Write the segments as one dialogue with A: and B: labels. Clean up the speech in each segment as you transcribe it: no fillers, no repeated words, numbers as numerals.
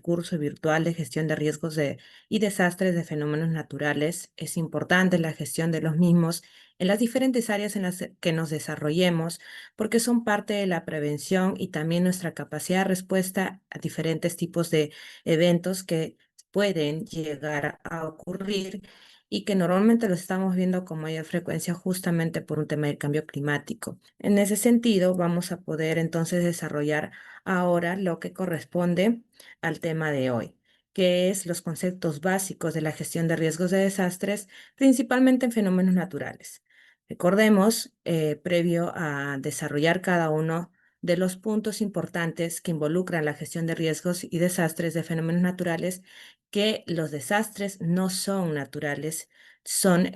A: curso virtual de gestión de riesgos y desastres de fenómenos naturales. Es importante la gestión de los mismos en las diferentes áreas en las que nos desarrollemos, porque son parte de la prevención y también nuestra capacidad de respuesta a diferentes tipos de eventos que pueden llegar a ocurrir y que normalmente lo estamos viendo con mayor frecuencia justamente por un tema del cambio climático. En ese sentido, vamos a poder entonces desarrollar ahora lo que corresponde al tema de hoy, que es los conceptos básicos de la gestión de riesgos de desastres, principalmente en fenómenos naturales. Recordemos, previo a desarrollar cada uno de los puntos importantes que involucran la gestión de riesgos y desastres de fenómenos naturales, que los desastres no son naturales, son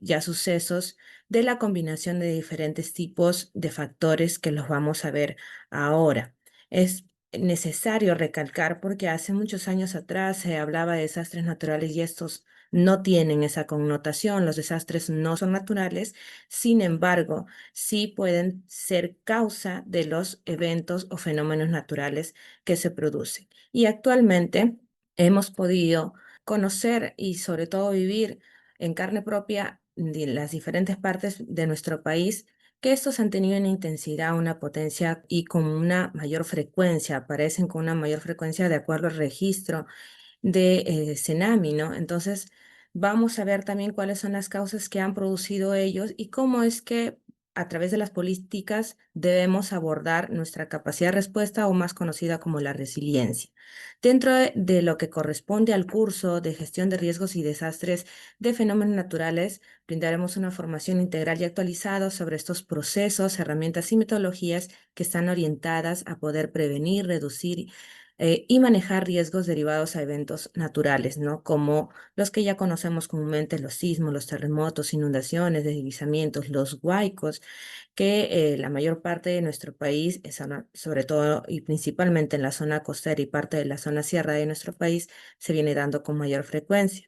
A: ya sucesos de la combinación de diferentes tipos de factores que los vamos a ver ahora. Es necesario recalcar porque hace muchos años atrás se hablaba de desastres naturales y estos no tienen esa connotación, los desastres no son naturales, sin embargo, sí pueden ser causa de los eventos o fenómenos naturales que se producen. Y actualmente hemos podido conocer y sobre todo vivir en carne propia de las diferentes partes de nuestro país, que estos han tenido una intensidad, una potencia y con una mayor frecuencia, aparecen con una mayor frecuencia de acuerdo al registro de Cenami, ¿no? Entonces, vamos a ver también cuáles son las causas que han producido ellos y cómo es que a través de las políticas debemos abordar nuestra capacidad de respuesta o más conocida como la resiliencia. Dentro de lo que corresponde al curso de gestión de riesgos y desastres de fenómenos naturales, brindaremos una formación integral y actualizada sobre estos procesos, herramientas y metodologías que están orientadas a poder prevenir, reducir y manejar riesgos derivados a eventos naturales, ¿no? Como los que ya conocemos comúnmente, los sismos, los terremotos, inundaciones, deslizamientos, los huaicos, que la mayor parte de nuestro país, sobre todo y principalmente en la zona costera y parte de la zona sierra de nuestro país, se viene dando con mayor frecuencia.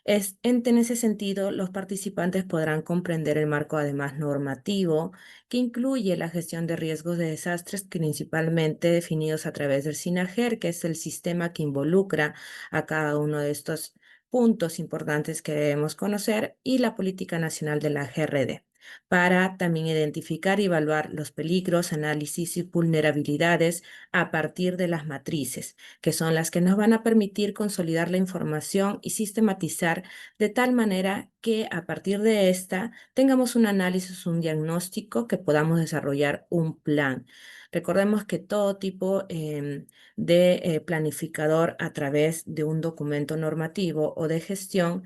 A: En ese sentido, los participantes podrán comprender el marco además normativo que incluye la gestión de riesgos de desastres principalmente definidos a través del SINAGER, que es el sistema que involucra a cada uno de estos puntos importantes que debemos conocer, y la Política Nacional de la GRD, para también identificar y evaluar los peligros, análisis y vulnerabilidades a partir de las matrices, que son las que nos van a permitir consolidar la información y sistematizar de tal manera que a partir de esta tengamos un análisis, un diagnóstico, que podamos desarrollar un plan. Recordemos que todo tipo de planificador a través de un documento normativo o de gestión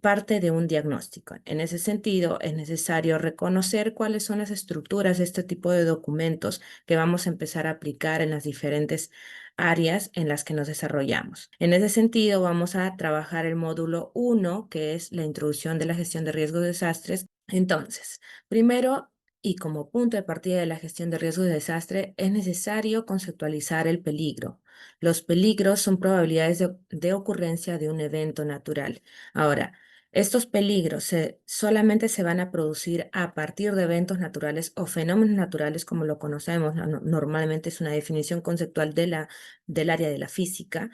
A: parte de un diagnóstico. En ese sentido, es necesario reconocer cuáles son las estructuras de este tipo de documentos que vamos a empezar a aplicar en las diferentes áreas en las que nos desarrollamos. En ese sentido, vamos a trabajar el módulo 1, que es la introducción de la gestión de riesgos de desastres. Entonces, primero, y como punto de partida de la gestión de riesgos de desastre, es necesario conceptualizar el peligro. Los peligros son probabilidades de ocurrencia de un evento natural. Ahora, estos peligros solamente se van a producir a partir de eventos naturales o fenómenos naturales como lo conocemos. Normalmente es una definición conceptual del área de la física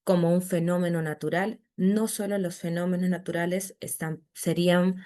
A: como un fenómeno natural. No solo los fenómenos naturales serían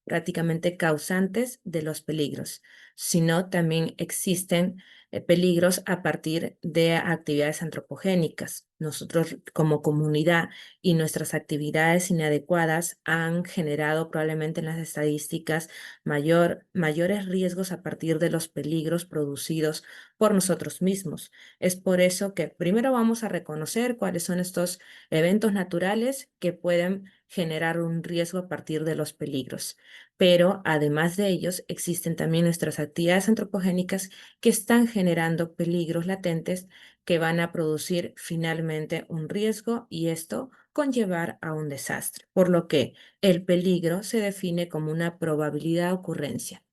A: prácticamente causantes de los peligros, sino también existen peligros a partir de actividades antropogénicas. Nosotros como comunidad y nuestras actividades inadecuadas han generado probablemente en las estadísticas mayores riesgos a partir de los peligros producidos por nosotros mismos. Es por eso que primero vamos a reconocer cuáles son estos eventos naturales que pueden generar un riesgo a partir de los peligros. Pero además de ellos, existen también nuestras actividades antropogénicas que están generando peligros latentes que van a producir finalmente un riesgo y esto conllevar a un desastre. Por lo que el peligro se define como una probabilidad de ocurrencia.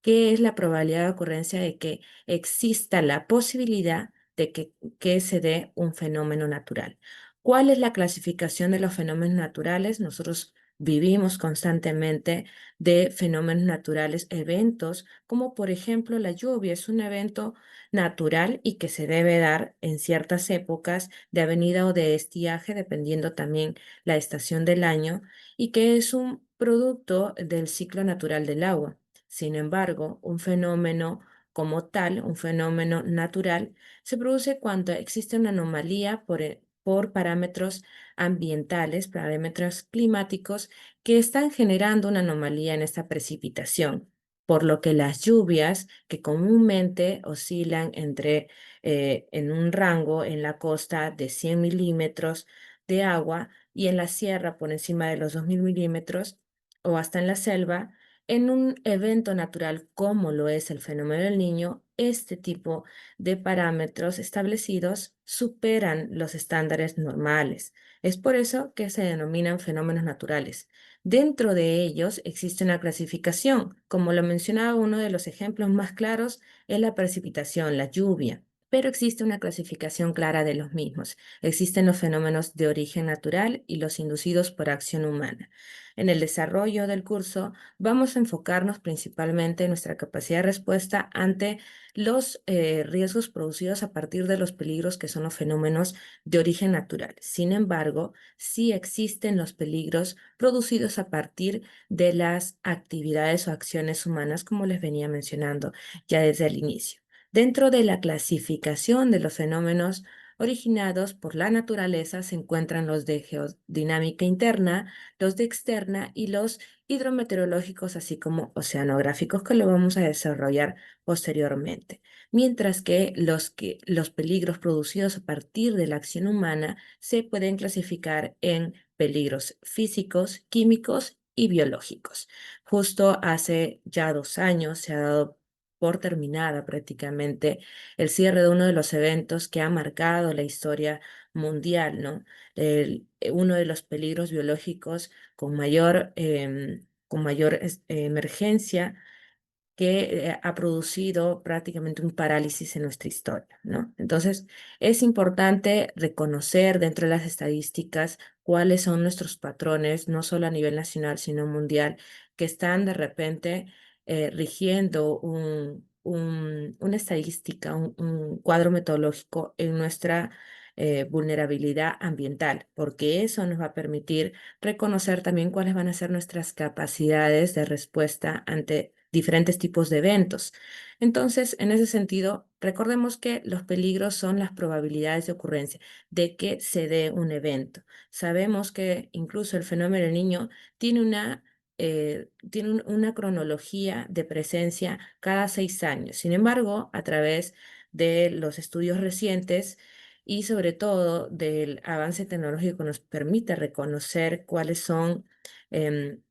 A: ¿Qué es la probabilidad de ocurrencia de que exista la posibilidad de que se dé un fenómeno natural? ¿Cuál es la clasificación de los fenómenos naturales? Nosotros Vivimos constantemente de fenómenos naturales, eventos como por ejemplo la lluvia. Es un evento natural y que se debe dar en ciertas épocas de avenida o de estiaje, dependiendo también la estación del año, y que es un producto del ciclo natural del agua. Sin embargo, un fenómeno como tal, un fenómeno natural, se produce cuando existe una anomalía por parámetros ambientales, parámetros climáticos que están generando una anomalía en esta precipitación, por lo que las lluvias que comúnmente oscilan en un rango en la costa de 100 milímetros de agua y en la sierra por encima de los 2000 milímetros o hasta en la selva, en un evento natural como lo es el fenómeno del Niño, este tipo de parámetros establecidos superan los estándares normales. Es por eso que se denominan fenómenos naturales. Dentro de ellos existe una clasificación. Como lo mencionaba, uno de los ejemplos más claros es la precipitación, la lluvia. Pero existe una clasificación clara de los mismos. Existen los fenómenos de origen natural y los inducidos por acción humana. En el desarrollo del curso vamos a enfocarnos principalmente en nuestra capacidad de respuesta ante los riesgos producidos a partir de los peligros que son los fenómenos de origen natural. Sin embargo, sí existen los peligros producidos a partir de las actividades o acciones humanas, como les venía mencionando ya desde el inicio. Dentro de la clasificación de los fenómenos originados por la naturaleza se encuentran los de geodinámica interna, los de externa y los hidrometeorológicos, así como oceanográficos, que lo vamos a desarrollar posteriormente. Mientras que los peligros producidos a partir de la acción humana se pueden clasificar en peligros físicos, químicos y biológicos. Justo hace ya 2 años se ha dado por terminada prácticamente el cierre de uno de los eventos que ha marcado la historia mundial, ¿no? Uno de los peligros biológicos con mayor emergencia que ha producido prácticamente un parálisis en nuestra historia, ¿no? Entonces, es importante reconocer dentro de las estadísticas cuáles son nuestros patrones, no solo a nivel nacional, sino mundial, que están de repente rigiendo una estadística, un cuadro metodológico en nuestra vulnerabilidad ambiental, porque eso nos va a permitir reconocer también cuáles van a ser nuestras capacidades de respuesta ante diferentes tipos de eventos. Entonces, en ese sentido, recordemos que los peligros son las probabilidades de ocurrencia de que se dé un evento. Sabemos que incluso el fenómeno del Niño tiene una cronología de presencia cada 6 años. Sin embargo, a través de los estudios recientes, y sobre todo del avance tecnológico nos permite reconocer cuáles son em,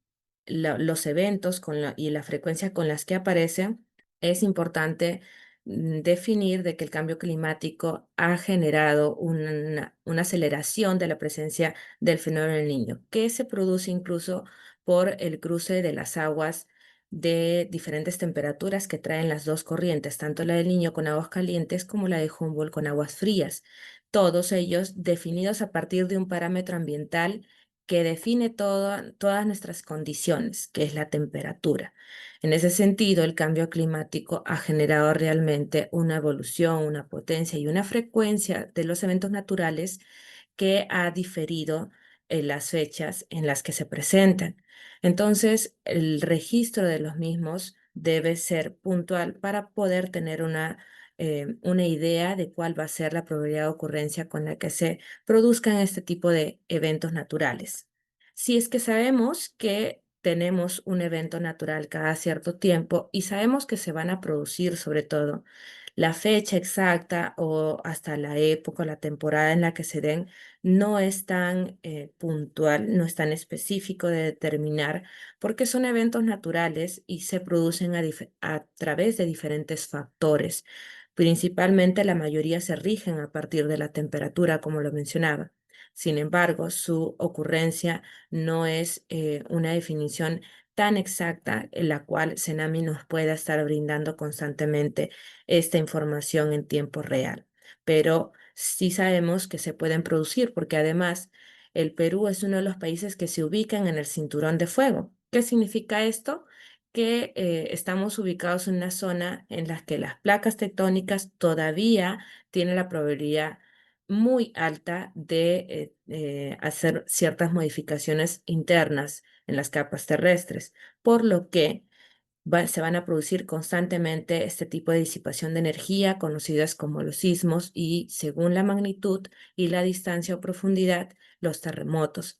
A: los eventos y la frecuencia con las que aparecen, es importante definir de que el cambio climático ha generado una aceleración de la presencia del fenómeno del Niño, que se produce incluso por el cruce de las aguas de diferentes temperaturas que traen las dos corrientes, tanto la del Niño con aguas calientes como la de Humboldt con aguas frías, todos ellos definidos a partir de un parámetro ambiental que define todas nuestras condiciones, que es la temperatura. En ese sentido, el cambio climático ha generado realmente una evolución, una potencia y una frecuencia de los eventos naturales que ha diferido en las fechas en las que se presentan. Entonces, el registro de los mismos debe ser puntual para poder tener una idea de cuál va a ser la probabilidad de ocurrencia con la que se produzcan este tipo de eventos naturales. Si es que sabemos que tenemos un evento natural cada cierto tiempo y sabemos que se van a producir sobre todo la fecha exacta o hasta la época o la temporada en la que se den, no es tan puntual, no es tan específico de determinar porque son eventos naturales y se producen a través de diferentes factores. Principalmente la mayoría se rigen a partir de la temperatura, como lo mencionaba. Sin embargo, su ocurrencia no es una definición tan exacta en la cual Senami nos pueda estar brindando constantemente esta información en tiempo real. Pero sí sabemos que se pueden producir porque además el Perú es uno de los países que se ubican en el cinturón de fuego. ¿Qué significa esto? Que estamos ubicados en una zona en la que las placas tectónicas todavía tienen la probabilidad muy alta de hacer ciertas modificaciones internas en las capas terrestres, por lo que se van a producir constantemente este tipo de disipación de energía, conocidas como los sismos, y según la magnitud y la distancia o profundidad, los terremotos.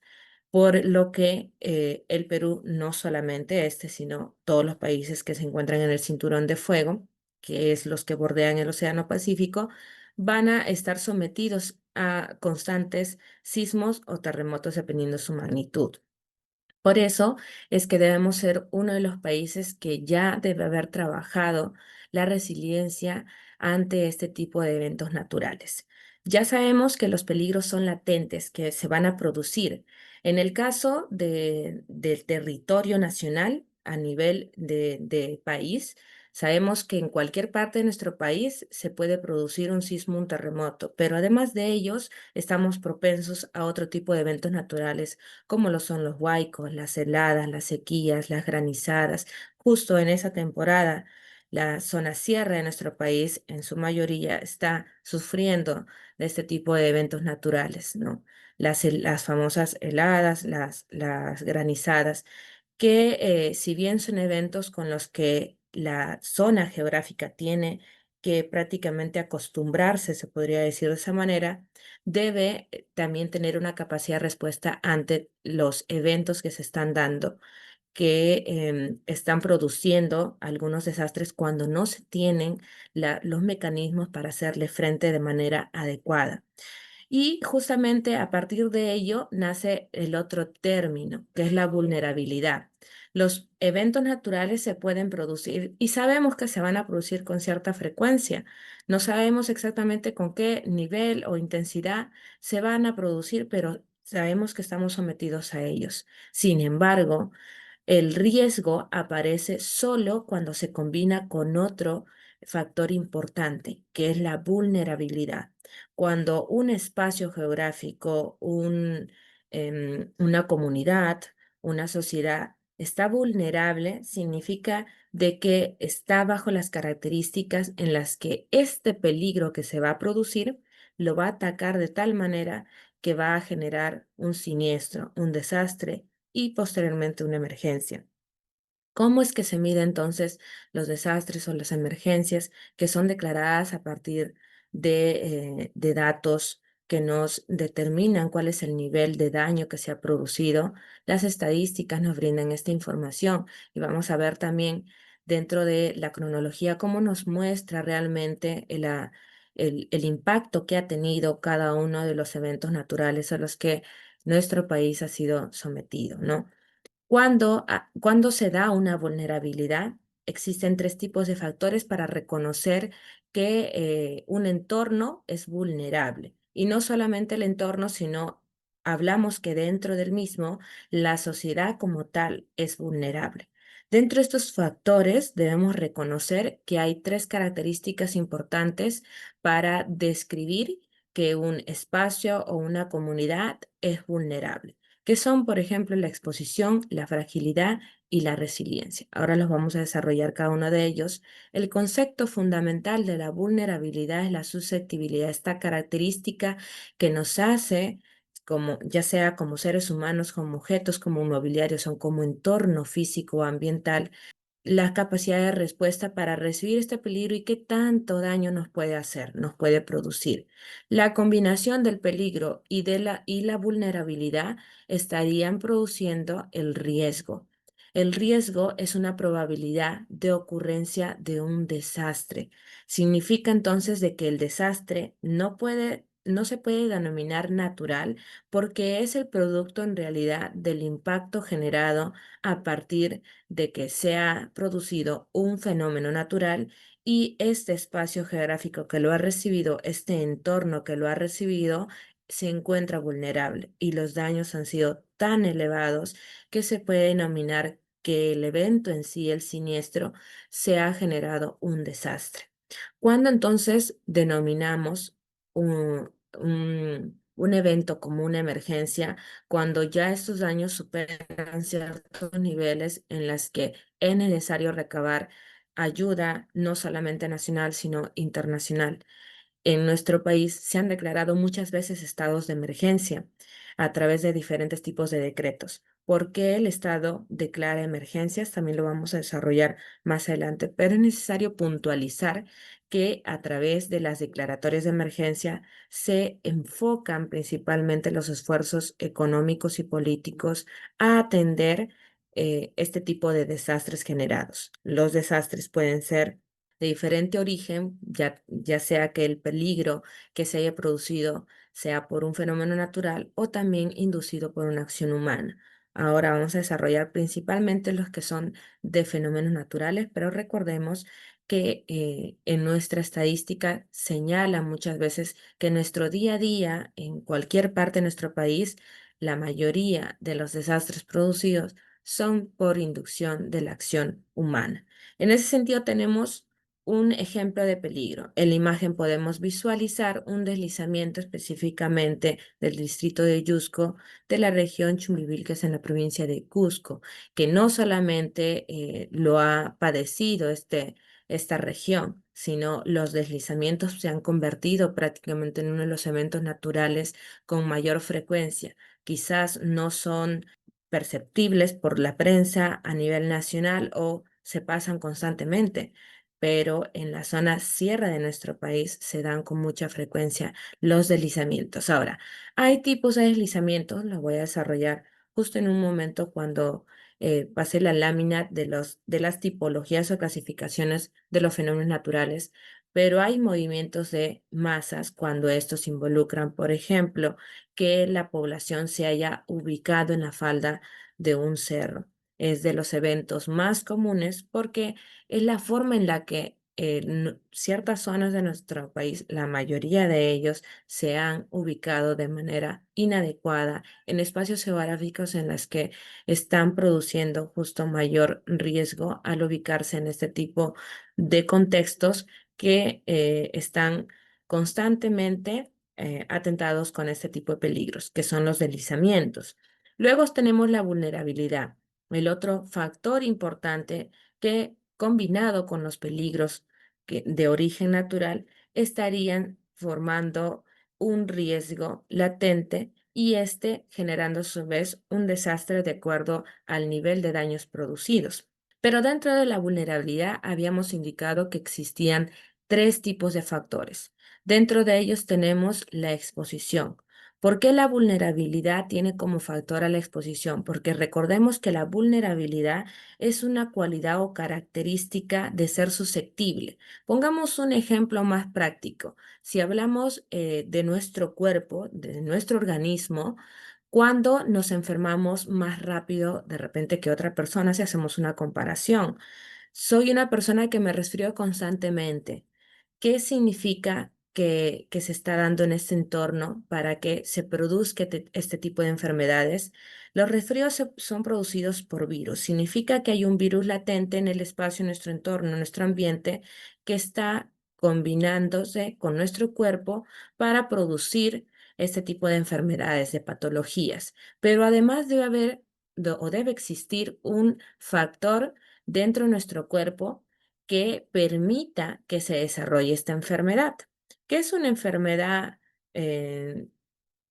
A: Por lo que el Perú, no solamente este, sino todos los países que se encuentran en el cinturón de fuego, que es los que bordean el Océano Pacífico, van a estar sometidos a constantes sismos o terremotos dependiendo su magnitud. Por eso es que debemos ser uno de los países que ya debe haber trabajado la resiliencia ante este tipo de eventos naturales. Ya sabemos que los peligros son latentes, que se van a producir. En el caso del territorio nacional, a nivel de país, sabemos que en cualquier parte de nuestro país se puede producir un sismo, un terremoto, pero además de ellos, estamos propensos a otro tipo de eventos naturales como lo son los huaicos, las heladas, las sequías, las granizadas. Justo en esa temporada, la zona sierra de nuestro país, en su mayoría, está sufriendo de este tipo de eventos naturales, ¿no? Las famosas heladas, las granizadas, que si bien son eventos con los que la zona geográfica tiene que prácticamente acostumbrarse, se podría decir de esa manera, debe también tener una capacidad de respuesta ante los eventos que se están dando, que están produciendo algunos desastres cuando no se tienen los mecanismos para hacerle frente de manera adecuada. Y justamente a partir de ello nace el otro término, que es la vulnerabilidad. Los eventos naturales se pueden producir y sabemos que se van a producir con cierta frecuencia. No sabemos exactamente con qué nivel o intensidad se van a producir, pero sabemos que estamos sometidos a ellos. Sin embargo, el riesgo aparece solo cuando se combina con otro factor importante, que es la vulnerabilidad. Cuando un espacio geográfico, una comunidad, una sociedad está vulnerable, significa de que está bajo las características en las que este peligro que se va a producir lo va a atacar de tal manera que va a generar un siniestro, un desastre y posteriormente una emergencia. ¿Cómo es que se mide entonces los desastres o las emergencias que son declaradas a partir de datos que nos determinan cuál es el nivel de daño que se ha producido? Las estadísticas nos brindan esta información y vamos a ver también dentro de la cronología cómo nos muestra realmente el impacto que ha tenido cada uno de los eventos naturales a los que nuestro país ha sido sometido, ¿no? Cuando se da una vulnerabilidad, existen tres tipos de factores para reconocer que un entorno es vulnerable. Y no solamente el entorno, sino hablamos que dentro del mismo, la sociedad como tal es vulnerable. Dentro de estos factores debemos reconocer que hay tres características importantes para describir que un espacio o una comunidad es vulnerable, que son, por ejemplo, la exposición, la fragilidad y la resiliencia. Ahora los vamos a desarrollar cada uno de ellos. El concepto fundamental de la vulnerabilidad es la susceptibilidad, esta característica que nos hace, como, ya sea como seres humanos, como objetos, como mobiliarios o como entorno físico o ambiental, la capacidad de respuesta para recibir este peligro y qué tanto daño nos puede hacer, nos puede producir. La combinación del peligro y la vulnerabilidad estarían produciendo el riesgo. El riesgo es una probabilidad de ocurrencia de un desastre. Significa entonces de que el desastre no se puede denominar natural porque es el producto en realidad del impacto generado a partir de que se ha producido un fenómeno natural y este espacio geográfico que lo ha recibido, este entorno que lo ha recibido, se encuentra vulnerable y los daños han sido tan elevados que se puede denominar que el evento en sí, el siniestro, se ha generado un desastre. Cuando entonces denominamos un un evento como una emergencia cuando ya estos daños superan ciertos niveles en los que es necesario recabar ayuda no solamente nacional, sino internacional. En nuestro país se han declarado muchas veces estados de emergencia a través de diferentes tipos de decretos. ¿Por qué el Estado declara emergencias? También lo vamos a desarrollar más adelante, pero es necesario puntualizar que a través de las declaratorias de emergencia se enfocan principalmente los esfuerzos económicos y políticos a atender este tipo de desastres generados. Los desastres pueden ser de diferente origen, ya sea que el peligro que se haya producido sea por un fenómeno natural o también inducido por una acción humana. Ahora vamos a desarrollar principalmente los que son de fenómenos naturales, pero recordemos que en nuestra estadística señala muchas veces que en nuestro día a día, en cualquier parte de nuestro país, la mayoría de los desastres producidos son por inducción de la acción humana. En ese sentido, tenemos un ejemplo de peligro. En la imagen podemos visualizar un deslizamiento específicamente del distrito de Yusco de la región Chumbivilcas, que es en la provincia de Cusco, que no solamente lo ha padecido esta región, sino los deslizamientos se han convertido prácticamente en uno de los eventos naturales con mayor frecuencia. Quizás no son perceptibles por la prensa a nivel nacional o se pasan constantemente, pero en la zona sierra de nuestro país se dan con mucha frecuencia los deslizamientos. Ahora, hay tipos de deslizamientos, los voy a desarrollar justo en un momento cuando pase la lámina de las tipologías o clasificaciones de los fenómenos naturales, pero hay movimientos de masas cuando estos involucran, por ejemplo, que la población se haya ubicado en la falda de un cerro. Es de los eventos más comunes porque es la forma en la que ciertas zonas de nuestro país, la mayoría de ellos, se han ubicado de manera inadecuada en espacios geográficos en los que están produciendo justo mayor riesgo al ubicarse en este tipo de contextos que están constantemente atentados con este tipo de peligros, que son los deslizamientos. Luego tenemos la vulnerabilidad, el otro factor importante que combinado con los peligros de origen natural estarían formando un riesgo latente y este generando a su vez un desastre de acuerdo al nivel de daños producidos. Pero dentro de la vulnerabilidad habíamos indicado que existían tres tipos de factores. Dentro de ellos tenemos la exposición. ¿Por qué la vulnerabilidad tiene como factor a la exposición? Porque recordemos que la vulnerabilidad es una cualidad o característica de ser susceptible. Pongamos un ejemplo más práctico. Si hablamos de nuestro cuerpo, de nuestro organismo, cuando nos enfermamos más rápido de repente que otra persona, si hacemos una comparación. Soy una persona que me resfrío constantemente. ¿Qué significa que se está dando en este entorno para que se produzca este tipo de enfermedades? Los resfríos son producidos por virus. Significa que hay un virus latente en el espacio, en nuestro entorno, en nuestro ambiente, que está combinándose con nuestro cuerpo para producir este tipo de enfermedades, de patologías. Pero además debe haber o debe existir un factor dentro de nuestro cuerpo que permita que se desarrolle esta enfermedad. ¿Qué es una enfermedad eh,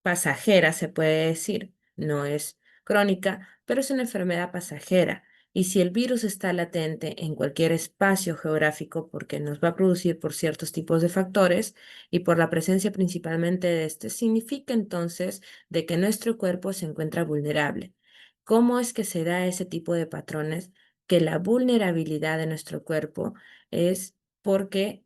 A: pasajera, se puede decir? No es crónica, pero es una enfermedad pasajera. Y si el virus está latente en cualquier espacio geográfico, porque nos va a producir por ciertos tipos de factores y por la presencia principalmente de este, significa entonces de que nuestro cuerpo se encuentra vulnerable. ¿Cómo es que se da ese tipo de patrones? Que la vulnerabilidad de nuestro cuerpo es porque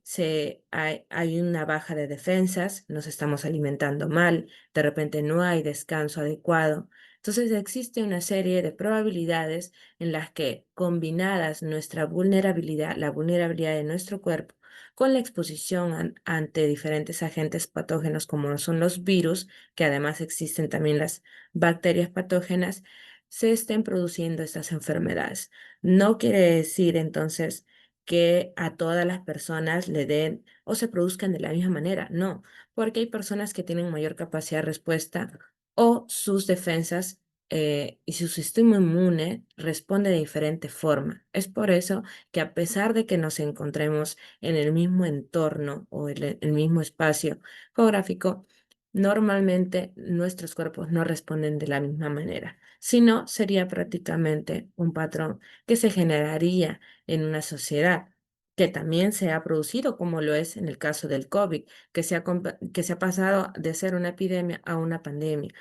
A: hay una baja de defensas, nos estamos alimentando mal, de repente no hay descanso adecuado. Entonces existe una serie de probabilidades en las que combinadas nuestra vulnerabilidad, la vulnerabilidad de nuestro cuerpo, con la exposición ante diferentes agentes patógenos como son los virus, que además existen también las bacterias patógenas, se estén produciendo estas enfermedades. No quiere decir entonces que a todas las personas le den o se produzcan de la misma manera. No, porque hay personas que tienen mayor capacidad de respuesta o sus defensas y su sistema inmune responde de diferente forma. Es por eso que a pesar de que nos encontremos en el mismo entorno o el mismo espacio geográfico, normalmente nuestros cuerpos no responden de la misma manera. Si no, sería prácticamente un patrón que se generaría en una sociedad que también se ha producido, como lo es en el caso del COVID, que se ha pasado de ser una epidemia a una pandemia,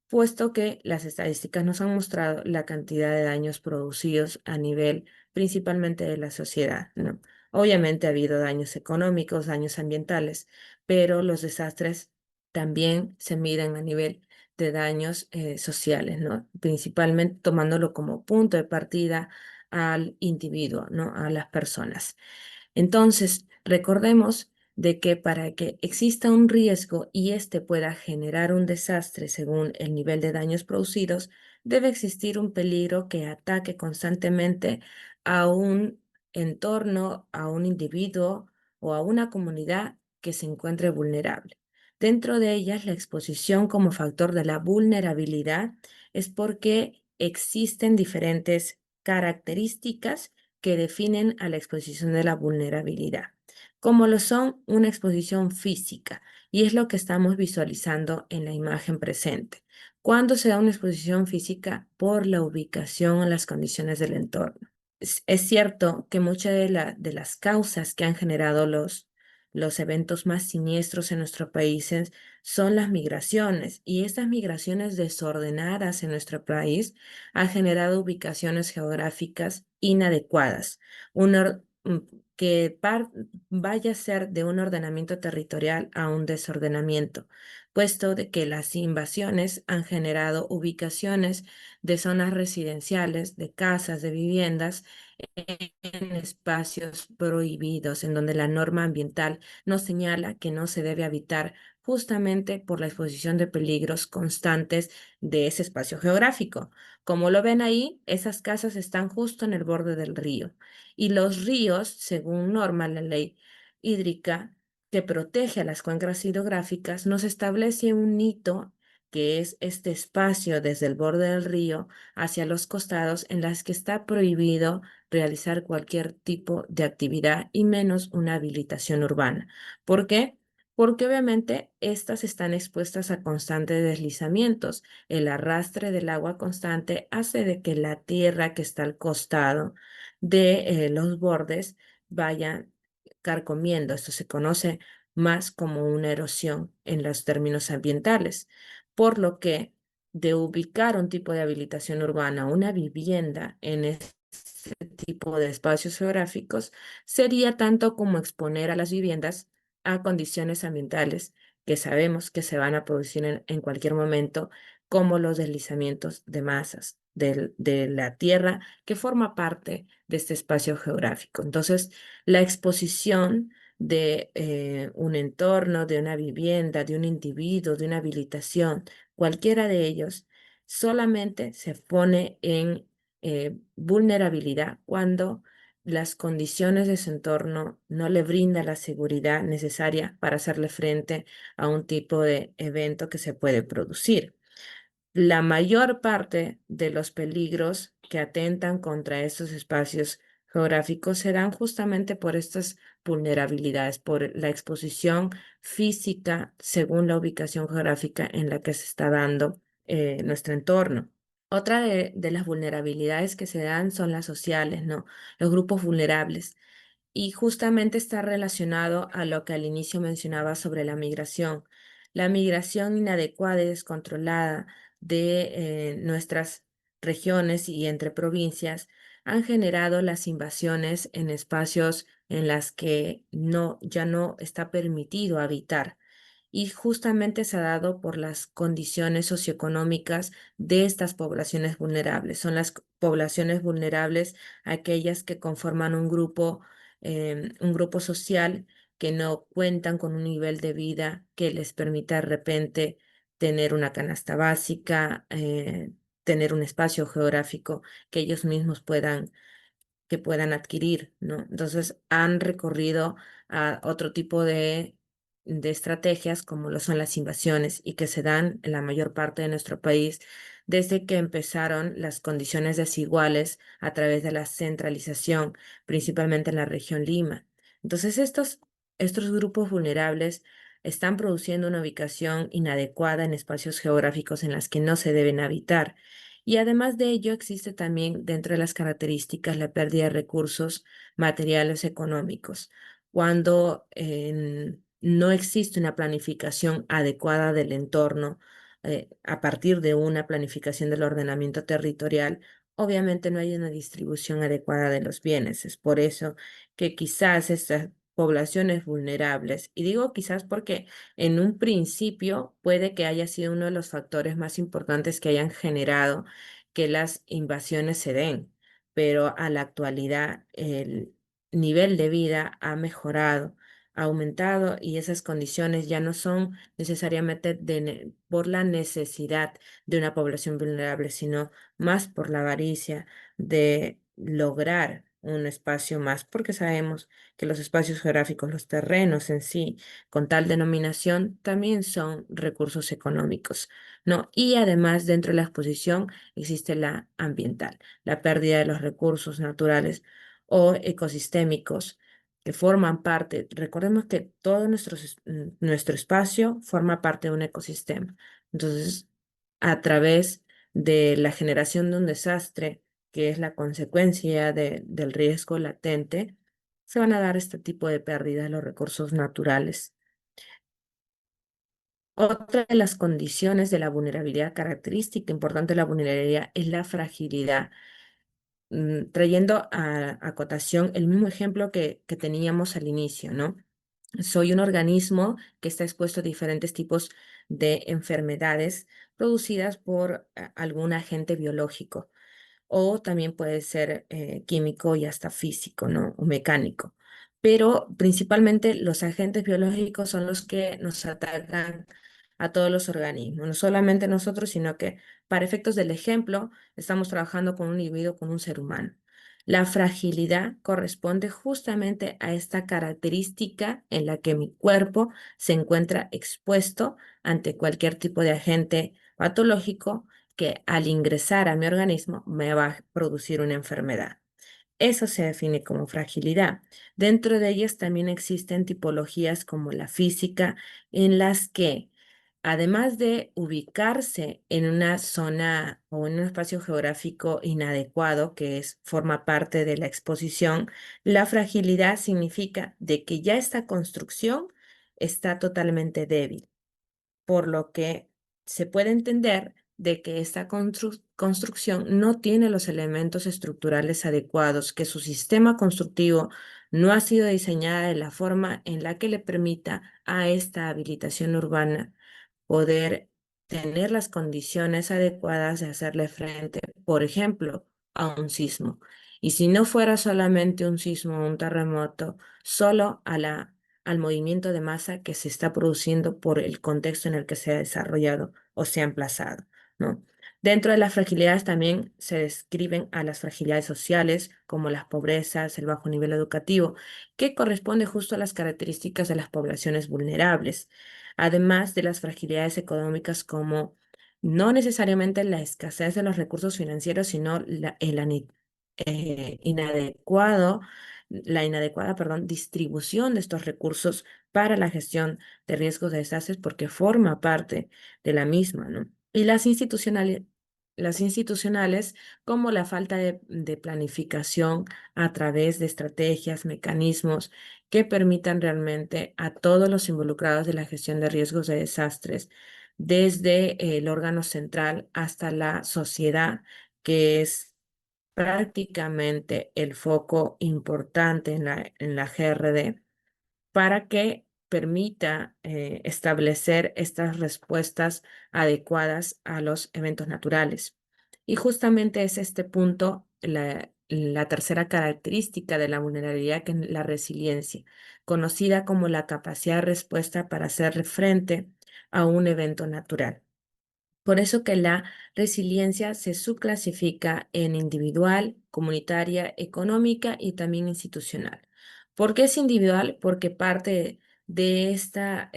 A: puesto que las estadísticas nos han mostrado la cantidad de daños producidos a nivel principalmente de la sociedad, ¿no? Obviamente ha habido daños económicos, daños ambientales, pero los desastres también se miden a nivel de daños sociales, ¿no? Principalmente tomándolo como punto de partida al individuo, ¿no? A las personas. Entonces, recordemos de que para que exista un riesgo y éste pueda generar un desastre según el nivel de daños producidos, debe existir un peligro que ataque constantemente a un entorno, a un individuo o a una comunidad que se encuentre vulnerable. Dentro de ellas, la exposición como factor de la vulnerabilidad es porque existen diferentes características que definen a la exposición de la vulnerabilidad, como lo son una exposición física, y es lo que estamos visualizando en la imagen presente. ¿Cuándo se da una exposición física? Por la ubicación en las condiciones del entorno. Es cierto que muchas de las causas que han generado los eventos más siniestros en nuestros países son las migraciones, y estas migraciones desordenadas en nuestro país han generado ubicaciones geográficas inadecuadas, un or- mm, que vaya a ser de un ordenamiento territorial a un desordenamiento, puesto de que las invasiones han generado ubicaciones de zonas residenciales, de casas, de viviendas en espacios prohibidos, en donde la norma ambiental nos señala que no se debe habitar justamente por la exposición de peligros constantes de ese espacio geográfico. Como lo ven ahí, esas casas están justo en el borde del río y los ríos, según norma la ley hídrica que protege a las cuencas hidrográficas, nos establece un hito que es este espacio desde el borde del río hacia los costados en las que está prohibido realizar cualquier tipo de actividad y menos una habilitación urbana. ¿Por qué? Porque obviamente estas están expuestas a constantes deslizamientos. El arrastre del agua constante hace de que la tierra que está al costado de los bordes vaya carcomiendo. Esto se conoce más como una erosión en los términos ambientales, por lo que de ubicar un tipo de habilitación urbana, una vivienda en este tipo de espacios geográficos, sería tanto como exponer a las viviendas a condiciones ambientales que sabemos que se van a producir en cualquier momento, como los deslizamientos de masas de la tierra que forma parte de este espacio geográfico. Entonces, la exposición de un entorno, de una vivienda, de un individuo, de una habilitación, cualquiera de ellos, solamente se pone en vulnerabilidad cuando las condiciones de su entorno no le brinda la seguridad necesaria para hacerle frente a un tipo de evento que se puede producir. La mayor parte de los peligros que atentan contra estos espacios geográficos se dan justamente por estas vulnerabilidades, por la exposición física según la ubicación geográfica en la que se está dando nuestro entorno. Otra de las vulnerabilidades que se dan son las sociales, ¿no? Los grupos vulnerables. Y justamente está relacionado a lo que al inicio mencionaba sobre la migración. La migración inadecuada y descontrolada de nuestras regiones y entre provincias han generado las invasiones en espacios en las que ya no está permitido habitar. Y justamente se ha dado por las condiciones socioeconómicas de estas poblaciones vulnerables. Son las poblaciones vulnerables aquellas que conforman un grupo social que no cuentan con un nivel de vida que les permita de repente tener una canasta básica, tener un espacio geográfico que ellos mismos puedan que puedan adquirir, ¿no? Entonces han recorrido a otro tipo de estrategias como lo son las invasiones y que se dan en la mayor parte de nuestro país desde que empezaron las condiciones desiguales a través de la centralización, principalmente en la región Lima. Entonces estos grupos vulnerables están produciendo una ubicación inadecuada en espacios geográficos en las que no se deben habitar. Y además de ello, existe también dentro de las características la pérdida de recursos materiales económicos. Cuando no existe una planificación adecuada del entorno, a partir de una planificación del ordenamiento territorial, obviamente no hay una distribución adecuada de los bienes. Es por eso que quizás estas poblaciones vulnerables, y digo quizás porque en un principio puede que haya sido uno de los factores más importantes que hayan generado que las invasiones se den, pero a la actualidad el nivel de vida ha mejorado, ha aumentado y esas condiciones ya no son necesariamente por la necesidad de una población vulnerable, sino más por la avaricia de lograr un espacio más, porque sabemos que los espacios geográficos, los terrenos en sí, con tal denominación, también son recursos económicos, ¿no? Y además, dentro de la exposición existe la ambiental, la pérdida de los recursos naturales o ecosistémicos que forman parte. Recordemos que todo nuestro espacio forma parte de un ecosistema. Entonces, a través de la generación de un desastre, que es la consecuencia del riesgo latente, se van a dar este tipo de pérdidas de los recursos naturales. Otra de las condiciones de la vulnerabilidad, característica importante de la vulnerabilidad, es la fragilidad. Trayendo a cotación el mismo ejemplo que teníamos al inicio, ¿no? Soy un organismo que está expuesto a diferentes tipos de enfermedades producidas por algún agente biológico o también puede ser químico y hasta físico, ¿no? O mecánico. Pero principalmente los agentes biológicos son los que nos atacan a todos los organismos, no solamente nosotros, sino que para efectos del ejemplo, estamos trabajando con un individuo, con un ser humano. La fragilidad corresponde justamente a esta característica en la que mi cuerpo se encuentra expuesto ante cualquier tipo de agente patológico que al ingresar a mi organismo me va a producir una enfermedad. Eso se define como fragilidad. Dentro de ellas también existen tipologías como la física, en las que, además de ubicarse en una zona o en un espacio geográfico inadecuado, que forma parte de la exposición, la fragilidad significa de que ya esta construcción está totalmente débil, por lo que se puede entender de que esta construcción no tiene los elementos estructurales adecuados, que su sistema constructivo no ha sido diseñada de la forma en la que le permita a esta habilitación urbana poder tener las condiciones adecuadas de hacerle frente, por ejemplo, a un sismo. Y si no fuera solamente un sismo o un terremoto, solo al movimiento de masa que se está produciendo por el contexto en el que se ha desarrollado o se ha emplazado, ¿no? Dentro de las fragilidades también se describen a las fragilidades sociales, como las pobrezas, el bajo nivel educativo, que corresponde justo a las características de las poblaciones vulnerables, además de las fragilidades económicas como no necesariamente la escasez de los recursos financieros, sino inadecuado, la inadecuada, perdón, distribución de estos recursos para la gestión de riesgos de desastres porque forma parte de la misma, ¿no? Y las institucionales como la falta de planificación a través de estrategias, mecanismos que permitan realmente a todos los involucrados de la gestión de riesgos de desastres, desde el órgano central hasta la sociedad, que es prácticamente el foco importante en la GRD, para que permita establecer estas respuestas adecuadas a los eventos naturales. Y justamente es este punto la tercera característica de la vulnerabilidad, que es la resiliencia, conocida como la capacidad de respuesta para hacer frente a un evento natural. Por eso que la resiliencia se subclasifica en individual, comunitaria, económica y también institucional. ¿Por qué es individual? Porque parte de esta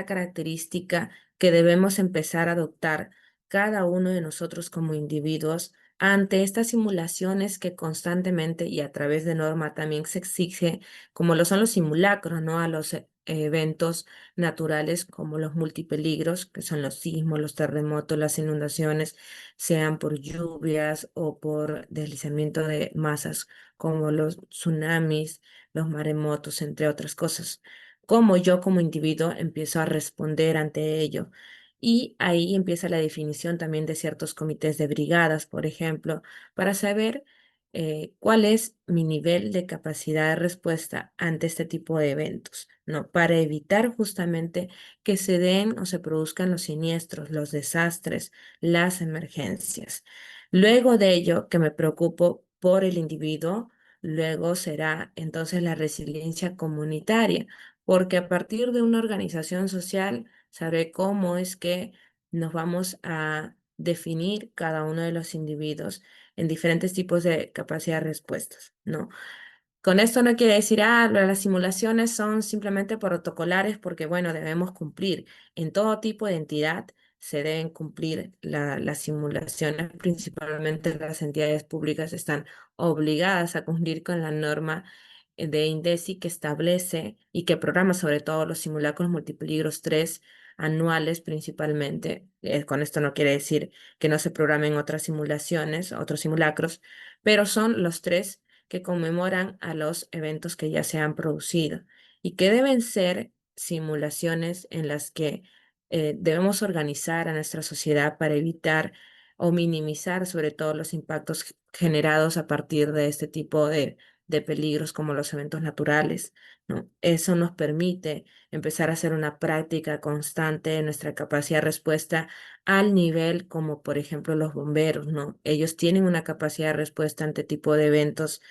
A: característica que debemos empezar a adoptar cada uno de nosotros como individuos ante estas simulaciones que constantemente y a través de norma también se exige, como lo son los simulacros, ¿no? A los eventos naturales como los multipeligros, que son los sismos, los terremotos, las inundaciones, sean por lluvias o por deslizamiento de masas, como los tsunamis, los maremotos, entre otras cosas. Cómo yo como individuo empiezo a responder ante ello. Y ahí empieza la definición también de ciertos comités de brigadas, por ejemplo, para saber cuál es mi nivel de capacidad de respuesta ante este tipo de eventos, ¿no? Para evitar justamente que se den o se produzcan los siniestros, los desastres, las emergencias. Luego de ello, que me preocupo por el individuo, luego será entonces la resiliencia comunitaria, porque a partir de una organización social sabré cómo es que nos vamos a definir cada uno de los individuos en diferentes tipos de capacidad de respuestas, ¿no? Con esto no quiere decir, las simulaciones son simplemente protocolares porque, bueno, debemos cumplir. En todo tipo de entidad se deben cumplir las simulaciones, principalmente las entidades públicas están obligadas a cumplir con la norma de INDECI que establece y que programa sobre todo los simulacros multipeligros 3 anuales principalmente. Con esto no quiere decir que no se programen otras simulaciones, otros simulacros, pero son los tres que conmemoran a los eventos que ya se han producido y que deben ser simulaciones en las que debemos organizar a nuestra sociedad para evitar o minimizar sobre todo los impactos generados a partir de este tipo de peligros como los eventos naturales, ¿no? Eso nos permite empezar a hacer una práctica constante de nuestra capacidad de respuesta al nivel como por ejemplo los bomberos, ¿no? Ellos tienen una capacidad de respuesta ante tipo de eventos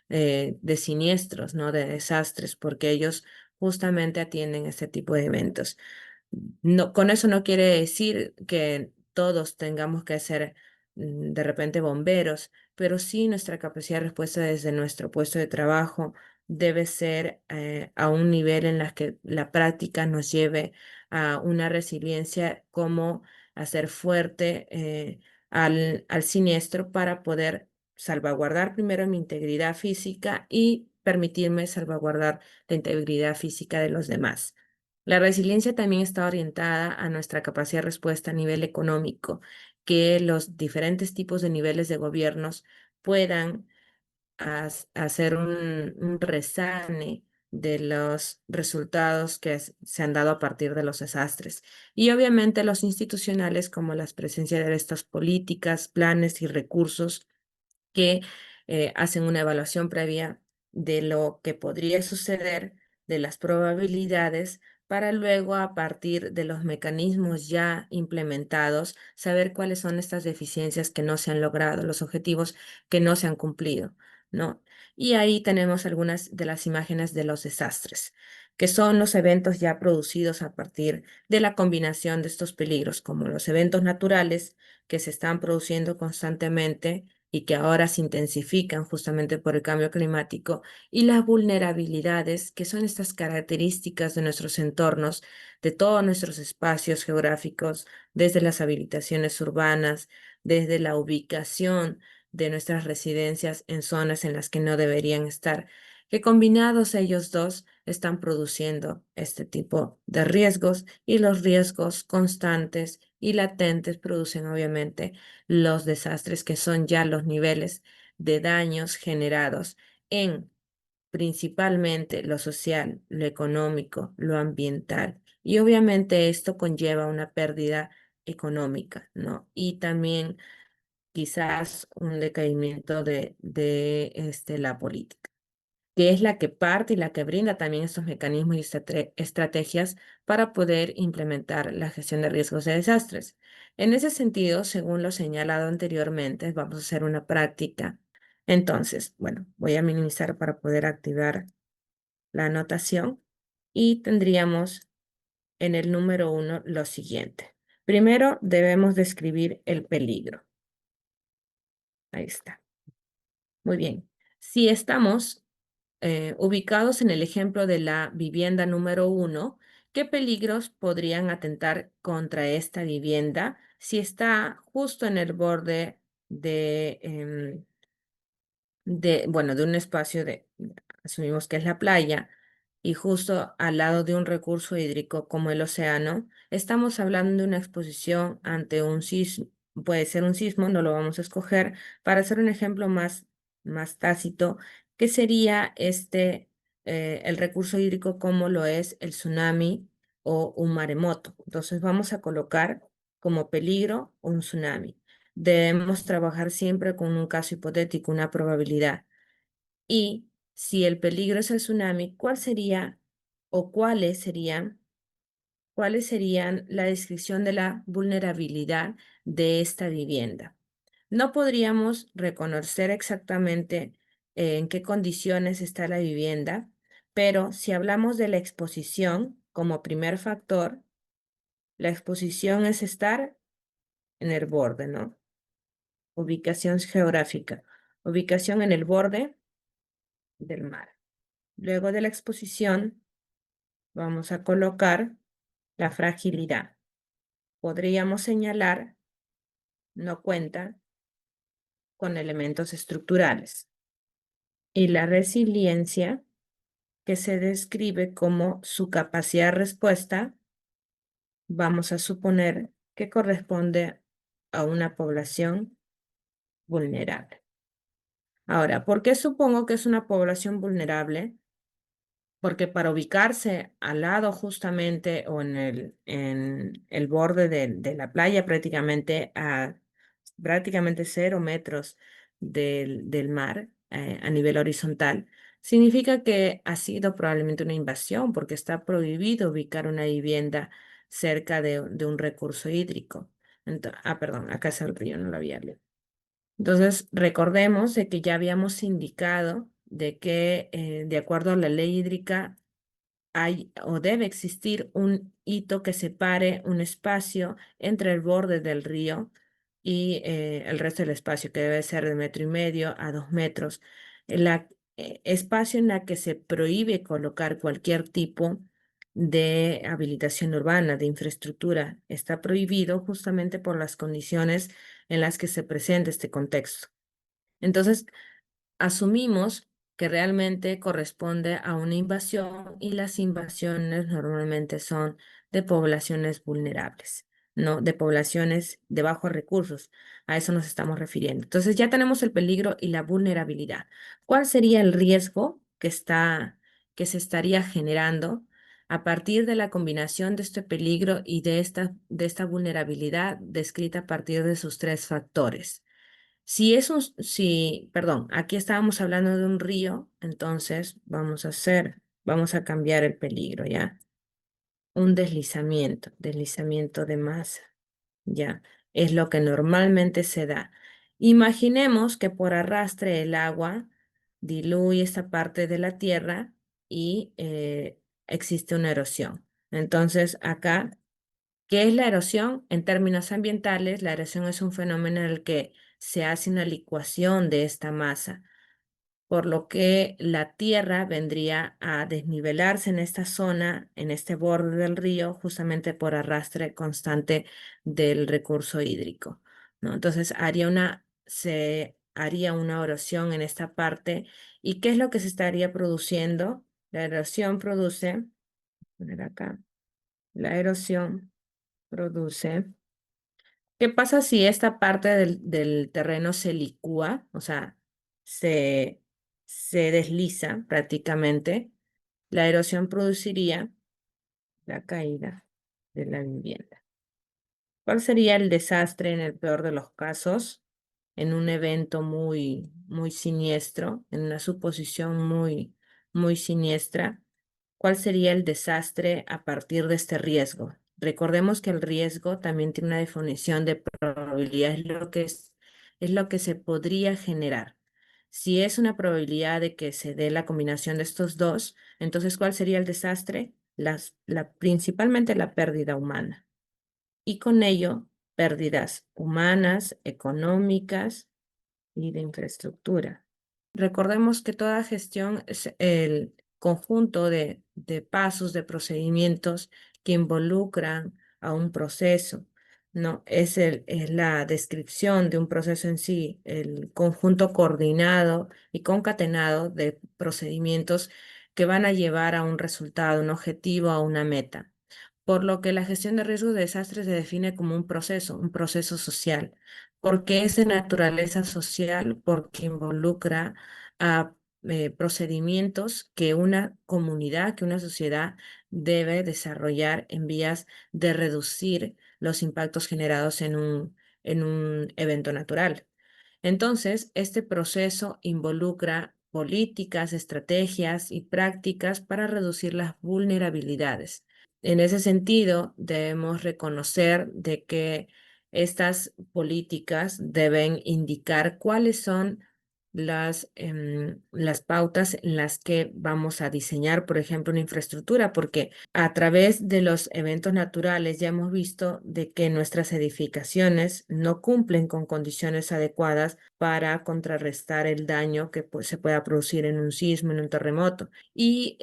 A: de siniestros, ¿no? De desastres, porque ellos justamente atienden este tipo de eventos. No, con eso no quiere decir que todos tengamos que ser de repente bomberos, pero sí nuestra capacidad de respuesta desde nuestro puesto de trabajo debe ser a un nivel en la que la práctica nos lleve a una resiliencia como hacer fuerte al siniestro para poder salvaguardar primero mi integridad física y permitirme salvaguardar la integridad física de los demás. La resiliencia también está orientada a nuestra capacidad de respuesta a nivel económico, que los diferentes tipos de niveles de gobiernos puedan hacer un resane de los resultados que se han dado a partir de los desastres. Y obviamente los institucionales como las presencias de estas políticas, planes y recursos que hacen una evaluación previa de lo que podría suceder, de las probabilidades, para luego, a partir de los mecanismos ya implementados, saber cuáles son estas deficiencias que no se han logrado, los objetivos que no se han cumplido, ¿no? Y ahí tenemos algunas de las imágenes de los desastres, que son los eventos ya producidos a partir de la combinación de estos peligros, como los eventos naturales que se están produciendo constantemente y que ahora se intensifican justamente por el cambio climático, y las vulnerabilidades, que son estas características de nuestros entornos, de todos nuestros espacios geográficos, desde las habilitaciones urbanas, desde la ubicación de nuestras residencias en zonas en las que no deberían estar, que combinados ellos dos están produciendo este tipo de riesgos, y los riesgos constantes y latentes producen obviamente los desastres, que son ya los niveles de daños generados en principalmente lo social, lo económico, lo ambiental. Y obviamente esto conlleva una pérdida económica, ¿no? Y también quizás un decaimiento de la política, que es la que parte y la que brinda también estos mecanismos y estrategias para poder implementar la gestión de riesgos de desastres. En ese sentido, según lo señalado anteriormente, vamos a hacer una práctica. Entonces, bueno, voy a minimizar para poder activar la anotación y tendríamos en el número 1 lo siguiente. Primero debemos describir el peligro. Ahí está. Muy bien. Si estamos ubicados en el ejemplo de la vivienda número 1, ¿qué peligros podrían atentar contra esta vivienda si está justo en el borde bueno, de un espacio asumimos que es la playa, y justo al lado de un recurso hídrico como el océano? Estamos hablando de una exposición ante un sismo, puede ser un sismo, no lo vamos a escoger, para hacer un ejemplo más tácito, que sería el recurso hídrico como lo es el tsunami o un maremoto. Entonces vamos a colocar como peligro un tsunami. Debemos trabajar siempre con un caso hipotético, una probabilidad. Y si el peligro es el tsunami, ¿cuál sería o cuáles serían la descripción de la vulnerabilidad de esta vivienda? No podríamos reconocer exactamente en qué condiciones está la vivienda, pero si hablamos de la exposición como primer factor, la exposición es estar en el borde, ¿no? Ubicación geográfica. Ubicación en el borde del mar. Luego de la exposición, vamos a colocar la fragilidad. Podríamos señalar, no cuenta con elementos estructurales. Y la resiliencia, que se describe como su capacidad de respuesta, vamos a suponer que corresponde a una población vulnerable. Ahora, ¿por qué supongo que es una población vulnerable? Porque para ubicarse al lado justamente o en el borde de la playa, prácticamente a prácticamente 0 metros del mar, a nivel horizontal, significa que ha sido probablemente una invasión, porque está prohibido ubicar una vivienda cerca de un recurso hídrico. Perdón, acá es el río, no lo había leído. Entonces, recordemos de que ya habíamos indicado de que, de acuerdo a la ley hídrica, hay o debe existir un hito que separe un espacio entre el borde del río y el resto del espacio, que debe ser de 1,5 metros a 2 metros. El espacio en la que se prohíbe colocar cualquier tipo de habilitación urbana, de infraestructura, está prohibido justamente por las condiciones en las que se presenta este contexto. Entonces, asumimos que realmente corresponde a una invasión, y las invasiones normalmente son de poblaciones vulnerables, ¿no? De poblaciones de bajos recursos. A eso nos estamos refiriendo. Entonces ya tenemos el peligro y la vulnerabilidad. ¿Cuál sería el riesgo que se estaría generando a partir de la combinación de este peligro y de esta vulnerabilidad descrita a partir de sus tres factores? Perdón, aquí estábamos hablando de un río, entonces vamos a cambiar el peligro, ¿ya? Un deslizamiento de masa, ¿ya? Es lo que normalmente se da. Imaginemos que por arrastre el agua diluye esta parte de la tierra y existe una erosión. Entonces, acá, ¿qué es la erosión? En términos ambientales, la erosión es un fenómeno en el que se hace una licuación de esta masa, por lo que la tierra vendría a desnivelarse en esta zona, en este borde del río, justamente por arrastre constante del recurso hídrico, ¿no? Entonces se haría una erosión en esta parte. ¿Y qué es lo que se estaría produciendo? La erosión produce, poner acá, la erosión produce. ¿Qué pasa si esta parte del terreno se licúa? O sea, se, se desliza prácticamente. La erosión produciría la caída de la vivienda. ¿Cuál sería el desastre en el peor de los casos? En un evento muy siniestro, en una suposición muy siniestra. ¿Cuál sería el desastre a partir de este riesgo? Recordemos que el riesgo también tiene una definición de probabilidad, es lo que se podría generar. Si es una probabilidad de que se dé la combinación de estos dos, entonces, ¿cuál sería el desastre? Principalmente la pérdida humana. y con ello pérdidas humanas, económicas y de infraestructura. Recordemos que toda gestión es el conjunto de pasos, de procedimientos que involucran a un proceso, ¿no? Es la descripción de un proceso en sí, el conjunto coordinado y concatenado de procedimientos que van a llevar a un resultado, un objetivo, a una meta. Por lo que la gestión de riesgos de desastres se define como un proceso social. ¿Por qué es de naturaleza social? Porque involucra a procedimientos que una comunidad, que una sociedad debe desarrollar en vías de reducir los impactos generados en un evento natural. Entonces, este proceso involucra políticas, estrategias y prácticas para reducir las vulnerabilidades. En ese sentido, debemos reconocer de que estas políticas deben indicar cuáles son las pautas en las que vamos a diseñar, por ejemplo, una infraestructura, porque a través de los eventos naturales ya hemos visto de que nuestras edificaciones no cumplen con condiciones adecuadas para contrarrestar el daño que pues, se pueda producir en un sismo, en un terremoto. Y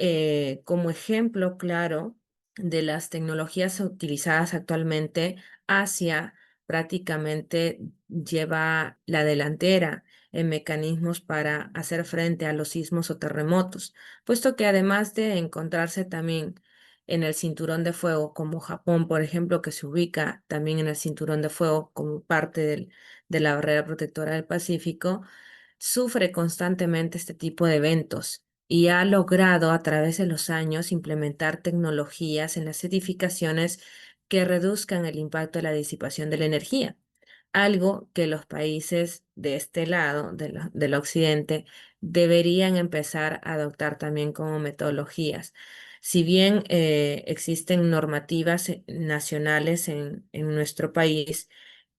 A: como ejemplo claro de las tecnologías utilizadas actualmente, Asia prácticamente lleva la delantera en mecanismos para hacer frente a los sismos o terremotos, puesto que además de encontrarse también en el cinturón de fuego, como Japón, por ejemplo, que se ubica también en el cinturón de fuego como parte de la barrera protectora del Pacífico, sufre constantemente este tipo de eventos y ha logrado a través de los años implementar tecnologías en las edificaciones que reduzcan el impacto de la disipación de la energía, algo que los países de este lado, del occidente, deberían empezar a adoptar también como metodologías. Si bien existen normativas nacionales en nuestro país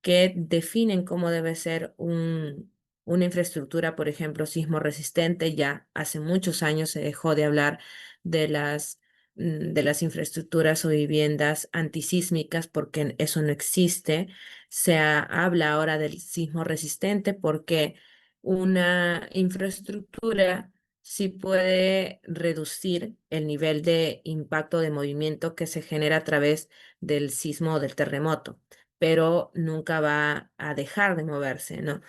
A: que definen cómo debe ser una infraestructura, por ejemplo, sismo resistente, ya hace muchos años se dejó de hablar de de las infraestructuras o viviendas antisísmicas porque eso no existe. Habla ahora del sismo resistente porque una infraestructura sí puede reducir el nivel de impacto de movimiento que se genera a través del sismo o del terremoto, pero nunca va a dejar de moverse, ¿no?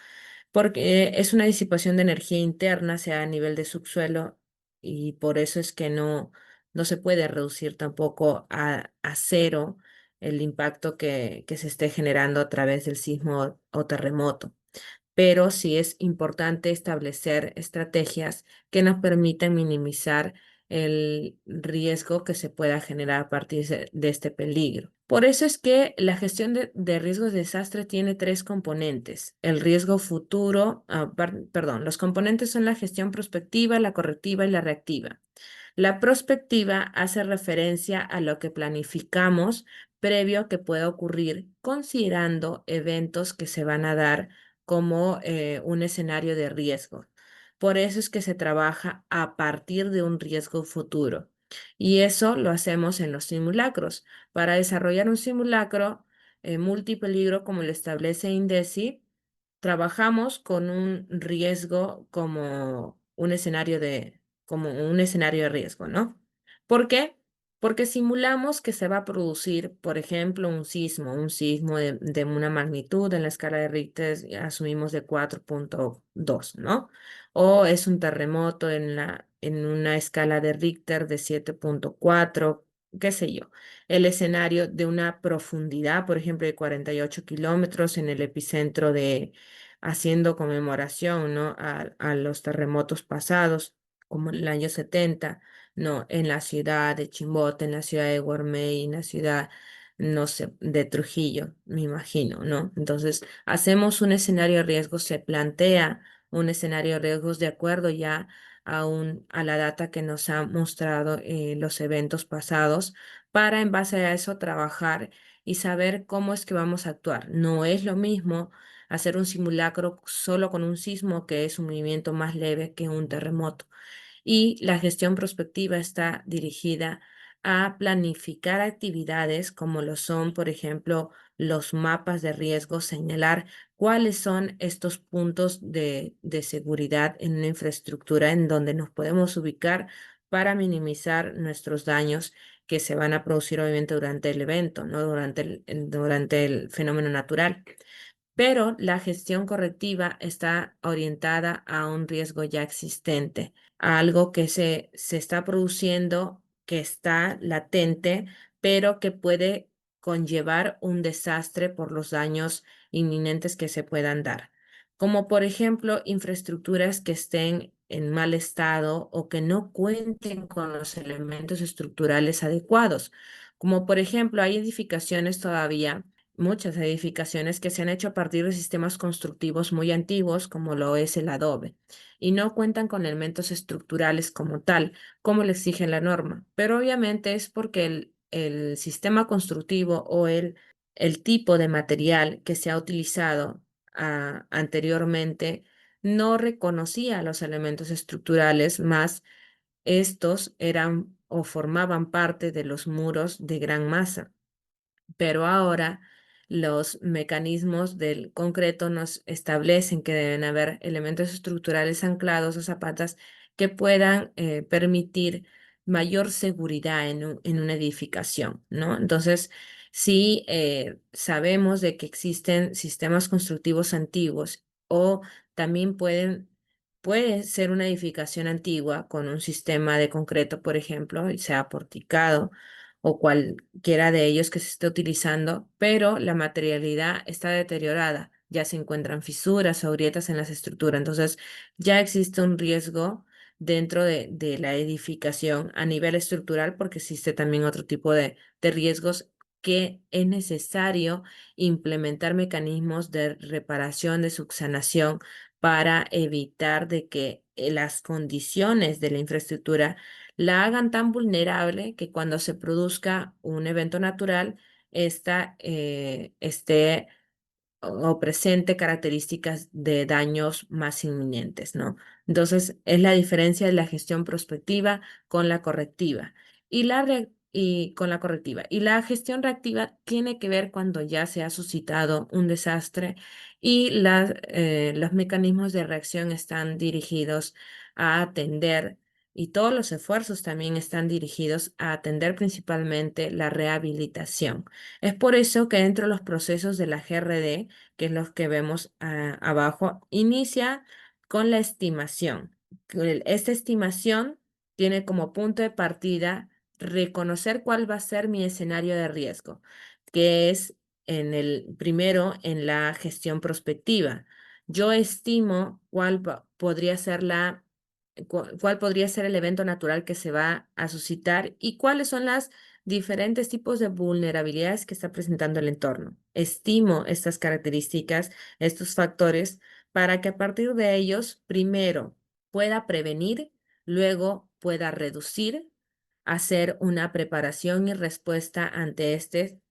A: Porque es una disipación de energía interna, sea a nivel de subsuelo, y por eso es que no se puede reducir tampoco a cero el impacto que se esté generando a través del sismo o terremoto. Pero sí es importante establecer estrategias que nos permitan minimizar el riesgo que se pueda generar a partir de este peligro. Por eso es que la gestión de riesgos de desastre tiene tres componentes. El riesgo futuro, perdón, los componentes son la gestión prospectiva, la correctiva y la reactiva. La prospectiva hace referencia a lo que planificamos previo que pueda ocurrir, considerando eventos que se van a dar como un escenario de riesgo. Por eso es que se trabaja a partir de un riesgo futuro. Y eso lo hacemos en los simulacros. Para desarrollar un simulacro multipeligro, como lo establece INDECI, trabajamos con un riesgo como un escenario de riesgo, ¿no? ¿Por qué? Porque simulamos que se va a producir, por ejemplo, un sismo de una magnitud en la escala de Richter, asumimos de 4,2, ¿no? O es un terremoto en una escala de Richter de 7,4, qué sé yo. El escenario de una profundidad, por ejemplo, de 48 kilómetros en el epicentro haciendo conmemoración, ¿no? A los terremotos pasados, como en el año 70, ¿no? En la ciudad de Chimbote, en la ciudad de Guarmey, en la ciudad, no sé, de Trujillo, me imagino, ¿no? Entonces, hacemos un escenario de riesgos, se plantea un escenario de riesgos de acuerdo ya a la data que nos han mostrado los eventos pasados, para en base a eso trabajar y saber cómo es que vamos a actuar. No es lo mismo hacer un simulacro solo con un sismo, que es un movimiento más leve que un terremoto. Y la gestión prospectiva está dirigida a planificar actividades como lo son, por ejemplo, los mapas de riesgo, señalar cuáles son estos puntos de seguridad en una infraestructura en donde nos podemos ubicar para minimizar nuestros daños que se van a producir obviamente durante el evento, ¿no? Durante el fenómeno natural. Pero la gestión correctiva está orientada a un riesgo ya existente, a algo que se está produciendo, que está latente, pero que puede conllevar un desastre por los daños inminentes que se puedan dar. Como por ejemplo, infraestructuras que estén en mal estado o que no cuenten con los elementos estructurales adecuados. Como por ejemplo, hay edificaciones todavía, muchas edificaciones que se han hecho a partir de sistemas constructivos muy antiguos, como lo es el adobe, y no cuentan con elementos estructurales como tal, como le exige la norma. Pero obviamente es porque el sistema constructivo o el tipo de material que se ha utilizado anteriormente no reconocía los elementos estructurales, más estos eran o formaban parte de los muros de gran masa. Pero ahora los mecanismos del concreto nos establecen que deben haber elementos estructurales anclados o zapatas que puedan permitir mayor seguridad en una edificación, ¿no? Entonces, si sabemos de que existen sistemas constructivos antiguos o también puede ser una edificación antigua con un sistema de concreto, por ejemplo, y sea porticado o cualquiera de ellos que se esté utilizando, pero la materialidad está deteriorada, ya se encuentran fisuras o grietas en las estructuras, entonces ya existe un riesgo dentro de la edificación a nivel estructural porque existe también otro tipo de riesgos que es necesario implementar mecanismos de reparación, de subsanación para evitar de que las condiciones de la infraestructura la hagan tan vulnerable que cuando se produzca un evento natural, esta esté o presente características de daños más inminentes, ¿no? Entonces, es la diferencia de la gestión prospectiva con la correctiva. Y con la correctiva. Y la gestión reactiva tiene que ver cuando ya se ha suscitado un desastre y los mecanismos de reacción están dirigidos a atender y todos los esfuerzos también están dirigidos a atender principalmente la rehabilitación. Es por eso que dentro de los procesos de la GRD, que es lo que vemos abajo, inicia con la estimación. Esta estimación tiene como punto de partida reconocer cuál va a ser mi escenario de riesgo, que es primero en la gestión prospectiva. Yo estimo podría ser cuál podría ser el evento natural que se va a suscitar y cuáles son las diferentes tipos de vulnerabilidades que está presentando el entorno. Estimo estas características, estos factores, para que a partir de ellos, primero, pueda prevenir, luego pueda reducir, hacer una preparación y respuesta ante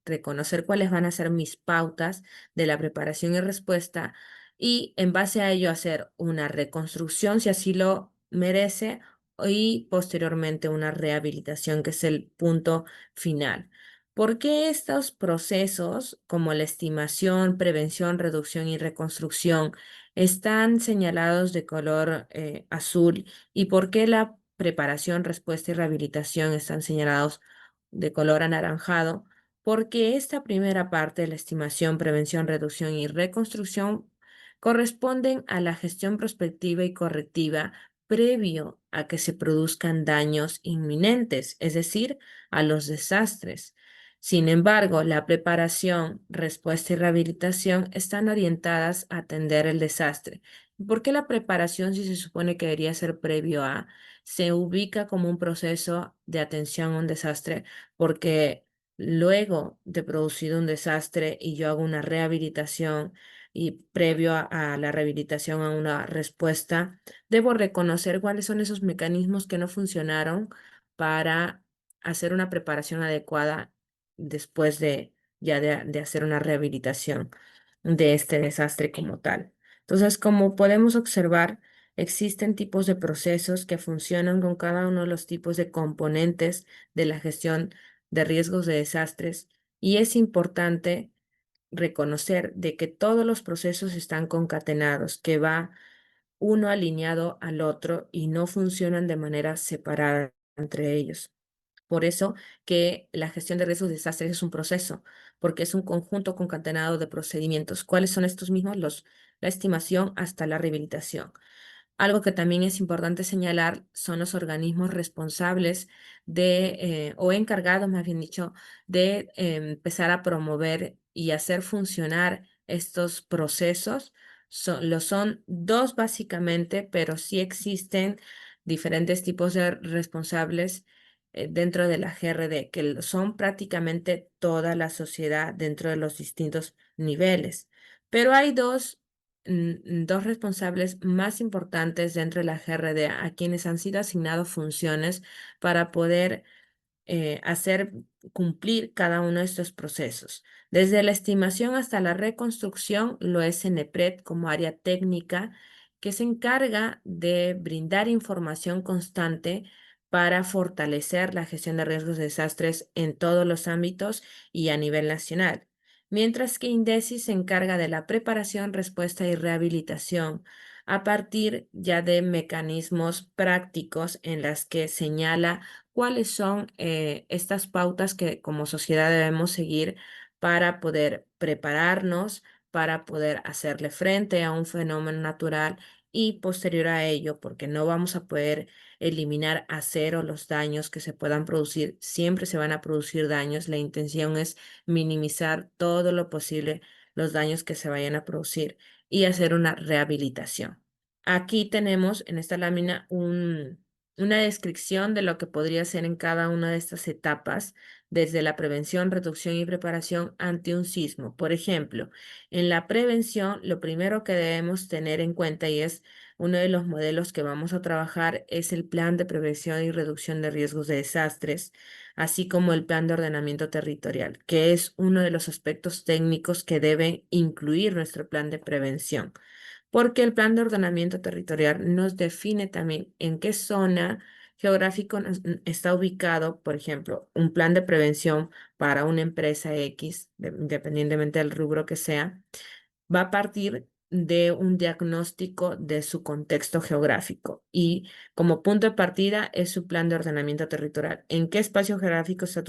A: reconocer cuáles van a ser mis pautas de la preparación y respuesta y en base a ello hacer una reconstrucción si así lo merece y posteriormente una rehabilitación, que es el punto final. ¿Por qué estos procesos, como la estimación, prevención, reducción y reconstrucción, están señalados de color azul? ¿Y por qué la preparación, respuesta y rehabilitación están señalados de color anaranjado? Porque esta primera parte de la estimación, prevención, reducción y reconstrucción corresponden a la gestión prospectiva y correctiva previo a que se produzcan daños inminentes, es decir, a los desastres. Sin embargo, la preparación, respuesta y rehabilitación están orientadas a atender el desastre. ¿Por qué la preparación, si se supone que debería ser previo a, se ubica como un proceso de atención a un desastre? Porque luego de producido un desastre y yo hago una rehabilitación y previo a la rehabilitación a una respuesta, debo reconocer cuáles son esos mecanismos que no funcionaron para hacer una preparación adecuada después de hacer una rehabilitación de este desastre como tal. Entonces, como podemos observar, Existen tipos de procesos que funcionan con cada uno de los tipos de componentes de la gestión de riesgos de desastres y es importante reconocer de que todos los procesos están concatenados, que va uno alineado al otro y no funcionan de manera separada entre ellos. Por eso que la gestión de riesgos de desastres es un proceso, porque es un conjunto concatenado de procedimientos. ¿Cuáles son estos mismos? La estimación hasta la rehabilitación. Algo que también es importante señalar son los organismos responsables o encargados, más bien dicho, de empezar a promover y hacer funcionar estos procesos. Lo son dos básicamente, pero sí existen diferentes tipos de responsables dentro de la GRD, que son prácticamente toda la sociedad dentro de los distintos niveles. Pero hay dos responsables más importantes dentro de la GRD a quienes han sido asignados funciones para poder hacer cumplir cada uno de estos procesos. Desde la estimación hasta la reconstrucción, lo es NEPRED como área técnica que se encarga de brindar información constante para fortalecer la gestión de riesgos de desastres en todos los ámbitos y a nivel nacional. Mientras que INDECI se encarga de la preparación, respuesta y rehabilitación a partir ya de mecanismos prácticos en las que señala cuáles son estas pautas que como sociedad debemos seguir para poder prepararnos, para poder hacerle frente a un fenómeno natural y posterior a ello, porque no vamos a poder eliminar a cero los daños que se puedan producir, siempre se van a producir daños, la intención es minimizar todo lo posible los daños que se vayan a producir y hacer una rehabilitación. Aquí tenemos en esta lámina una descripción de lo que podría ser en cada una de estas etapas, desde la prevención, reducción y preparación ante un sismo. Por ejemplo, en la prevención, lo primero que debemos tener en cuenta y es uno de los modelos que vamos a trabajar es el plan de prevención y reducción de riesgos de desastres, así como el plan de ordenamiento territorial, que es uno de los aspectos técnicos que debe incluir nuestro plan de prevención porque el plan de ordenamiento territorial nos define también en qué zona geográfico está ubicado, por ejemplo, un plan de prevención para una empresa X, independientemente del rubro que sea, va a partir de un diagnóstico de su contexto geográfico y como punto de partida es su plan de ordenamiento territorial. ¿En qué espacio geográfico está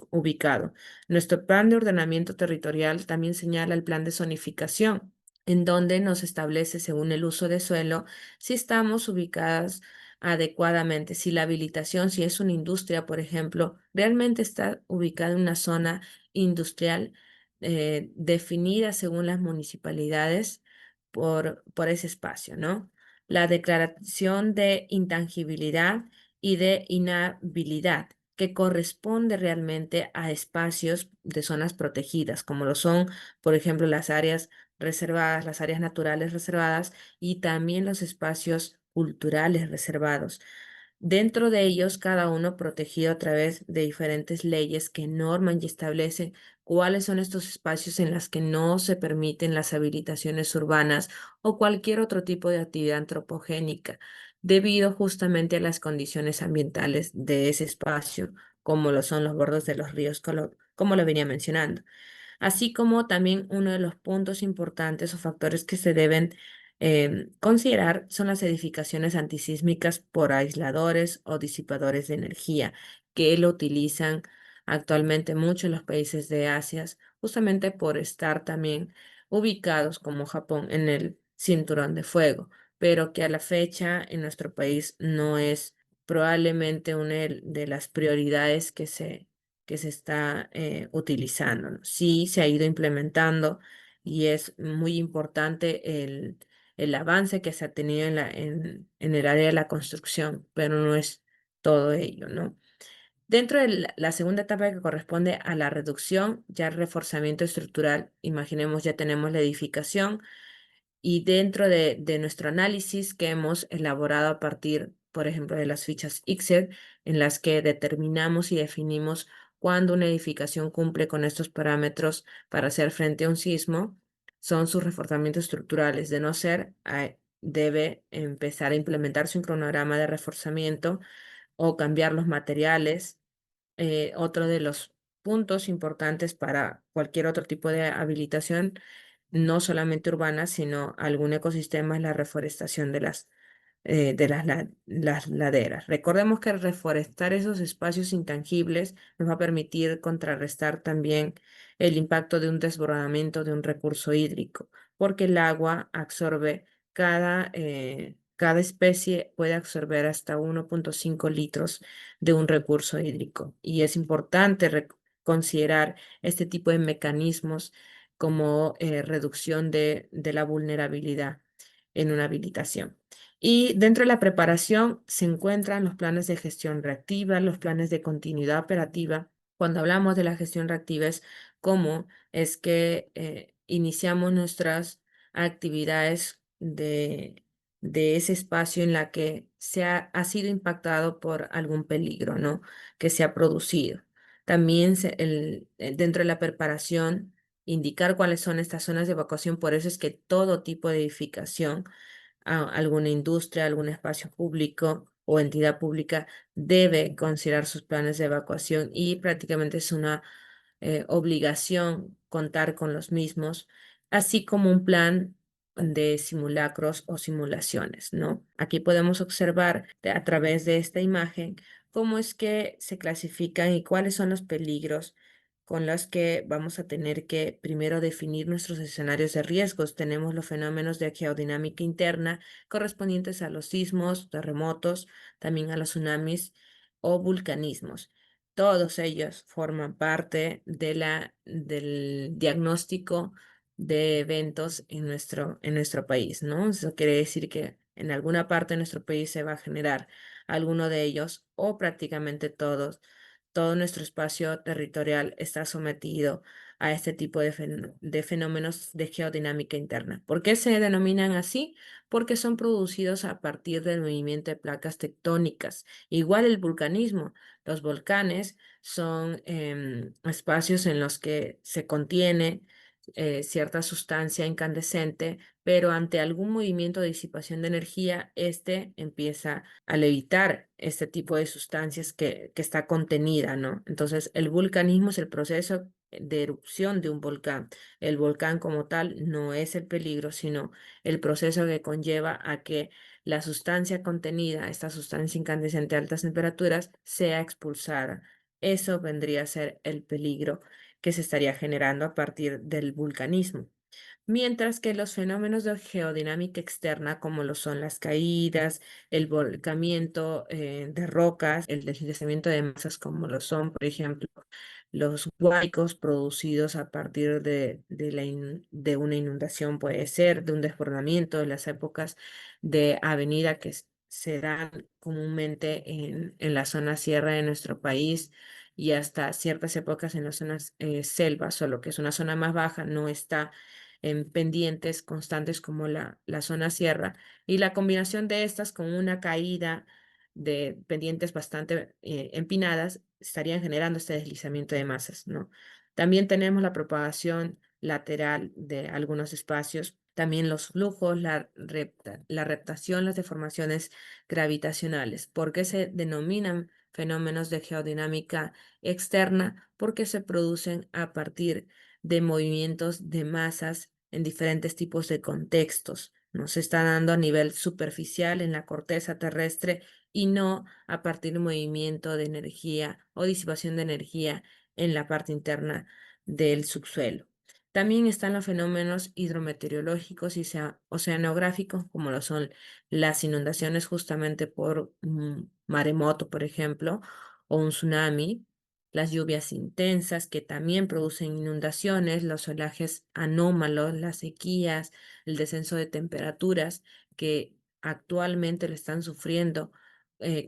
A: ubicado? Nuestro plan de ordenamiento territorial también señala el plan de zonificación en donde nos establece, según el uso de suelo, si estamos ubicadas adecuadamente, si la habilitación, si es una industria, por ejemplo, realmente está ubicada en una zona industrial definida según las municipalidades por ese espacio, ¿no? La declaración de intangibilidad y de inhabilidad que corresponde realmente a espacios de zonas protegidas, como lo son, por ejemplo, las áreas reservadas, las áreas naturales reservadas y también los espacios culturales reservados. Dentro de ellos, cada uno protegido a través de diferentes leyes que norman y establecen cuáles son estos espacios en los que no se permiten las habilitaciones urbanas o cualquier otro tipo de actividad antropogénica, debido justamente a las condiciones ambientales de ese espacio, como lo son los bordos de los ríos, como lo venía mencionando. Así como también uno de los puntos importantes o factores que se deben considerar son las edificaciones antisísmicas por aisladores o disipadores de energía, que lo utilizan actualmente mucho en los países de Asia, justamente por estar también ubicados como Japón en el cinturón de fuego, pero que a la fecha en nuestro país no es probablemente una de las prioridades que se está utilizando, ¿no? Sí, se ha ido implementando y es muy importante el avance que se ha tenido en el área de la construcción, pero no es todo ello, ¿no? Dentro de la segunda etapa que corresponde a la reducción, ya el reforzamiento estructural, imaginemos ya tenemos la edificación, y dentro de nuestro análisis que hemos elaborado a partir, por ejemplo, de las fichas ICSED, en las que determinamos y definimos cuándo una edificación cumple con estos parámetros para hacer frente a un sismo, son sus reforzamientos estructurales. De no ser debe empezar a implementarse un cronograma de reforzamiento o cambiar los materiales. Otro de los puntos importantes para cualquier otro tipo de habilitación, no solamente urbana, sino algún ecosistema, es la reforestación las laderas. Recordemos que reforestar esos espacios intangibles nos va a permitir contrarrestar también el impacto de un desbordamiento de un recurso hídrico, porque el agua absorbe, cada especie puede absorber hasta 1,5 litros de un recurso hídrico. Y es importante considerar este tipo de mecanismos como reducción de la vulnerabilidad en una habilitación. Y dentro de la preparación se encuentran los planes de gestión reactiva, los planes de continuidad operativa. Cuando hablamos de la gestión reactiva es cómo es que iniciamos nuestras actividades de ese espacio en la que ha sido impactado por algún peligro, ¿no? Que se ha producido. También dentro de la preparación, indicar cuáles son estas zonas de evacuación. Por eso es que todo tipo de edificación, alguna industria, algún espacio público o entidad pública debe considerar sus planes de evacuación, y prácticamente es una obligación contar con los mismos, así como un plan de simulacros o simulaciones, ¿no? Aquí podemos observar a través de esta imagen cómo es que se clasifican y cuáles son los peligros con los que vamos a tener que primero definir nuestros escenarios de riesgos. Tenemos los fenómenos de geodinámica interna correspondientes a los sismos, terremotos, también a los tsunamis o vulcanismos. Todos ellos forman parte del diagnóstico de eventos en nuestro país, ¿no? Eso quiere decir que en alguna parte de nuestro país se va a generar alguno de ellos o prácticamente todos. Todo nuestro espacio territorial está sometido a este tipo de fenómenos de geodinámica interna. ¿Por qué se denominan así? Porque son producidos a partir del movimiento de placas tectónicas. Igual el vulcanismo. Los volcanes son espacios en los que se contiene cierta sustancia incandescente, pero ante algún movimiento de disipación de energía, este empieza a levitar este tipo de sustancias que está contenida, ¿no? Entonces, el vulcanismo es el proceso de erupción de un volcán. El volcán como tal no es el peligro, sino el proceso que conlleva a que la sustancia contenida, esta sustancia incandescente a altas temperaturas, sea expulsada. Eso vendría a ser el peligro que se estaría generando a partir del vulcanismo. Mientras que los fenómenos de geodinámica externa, como lo son las caídas, el volcamiento de rocas, el deslizamiento de masas, como lo son, por ejemplo, los huaicos producidos a partir de una inundación, puede ser, de un desbordamiento, de las épocas de avenida que se dan comúnmente en la zona sierra de nuestro país, y hasta ciertas épocas en las zonas selvas, solo que es una zona más baja, no está en pendientes constantes como la zona sierra, y la combinación de estas con una caída de pendientes bastante empinadas estarían generando este deslizamiento de masas, ¿no? También tenemos la propagación lateral de algunos espacios, también los flujos, la reptación, las deformaciones gravitacionales. ¿Por qué se denominan fenómenos de geodinámica externa? Porque se producen a partir de movimientos de masas en diferentes tipos de contextos. No se está dando a nivel superficial en la corteza terrestre y no a partir de movimiento de energía o disipación de energía en la parte interna del subsuelo. También están los fenómenos hidrometeorológicos y oceanográficos, como lo son las inundaciones justamente por un maremoto, por ejemplo, o un tsunami, las lluvias intensas que también producen inundaciones, los oleajes anómalos, las sequías, el descenso de temperaturas que actualmente lo están sufriendo.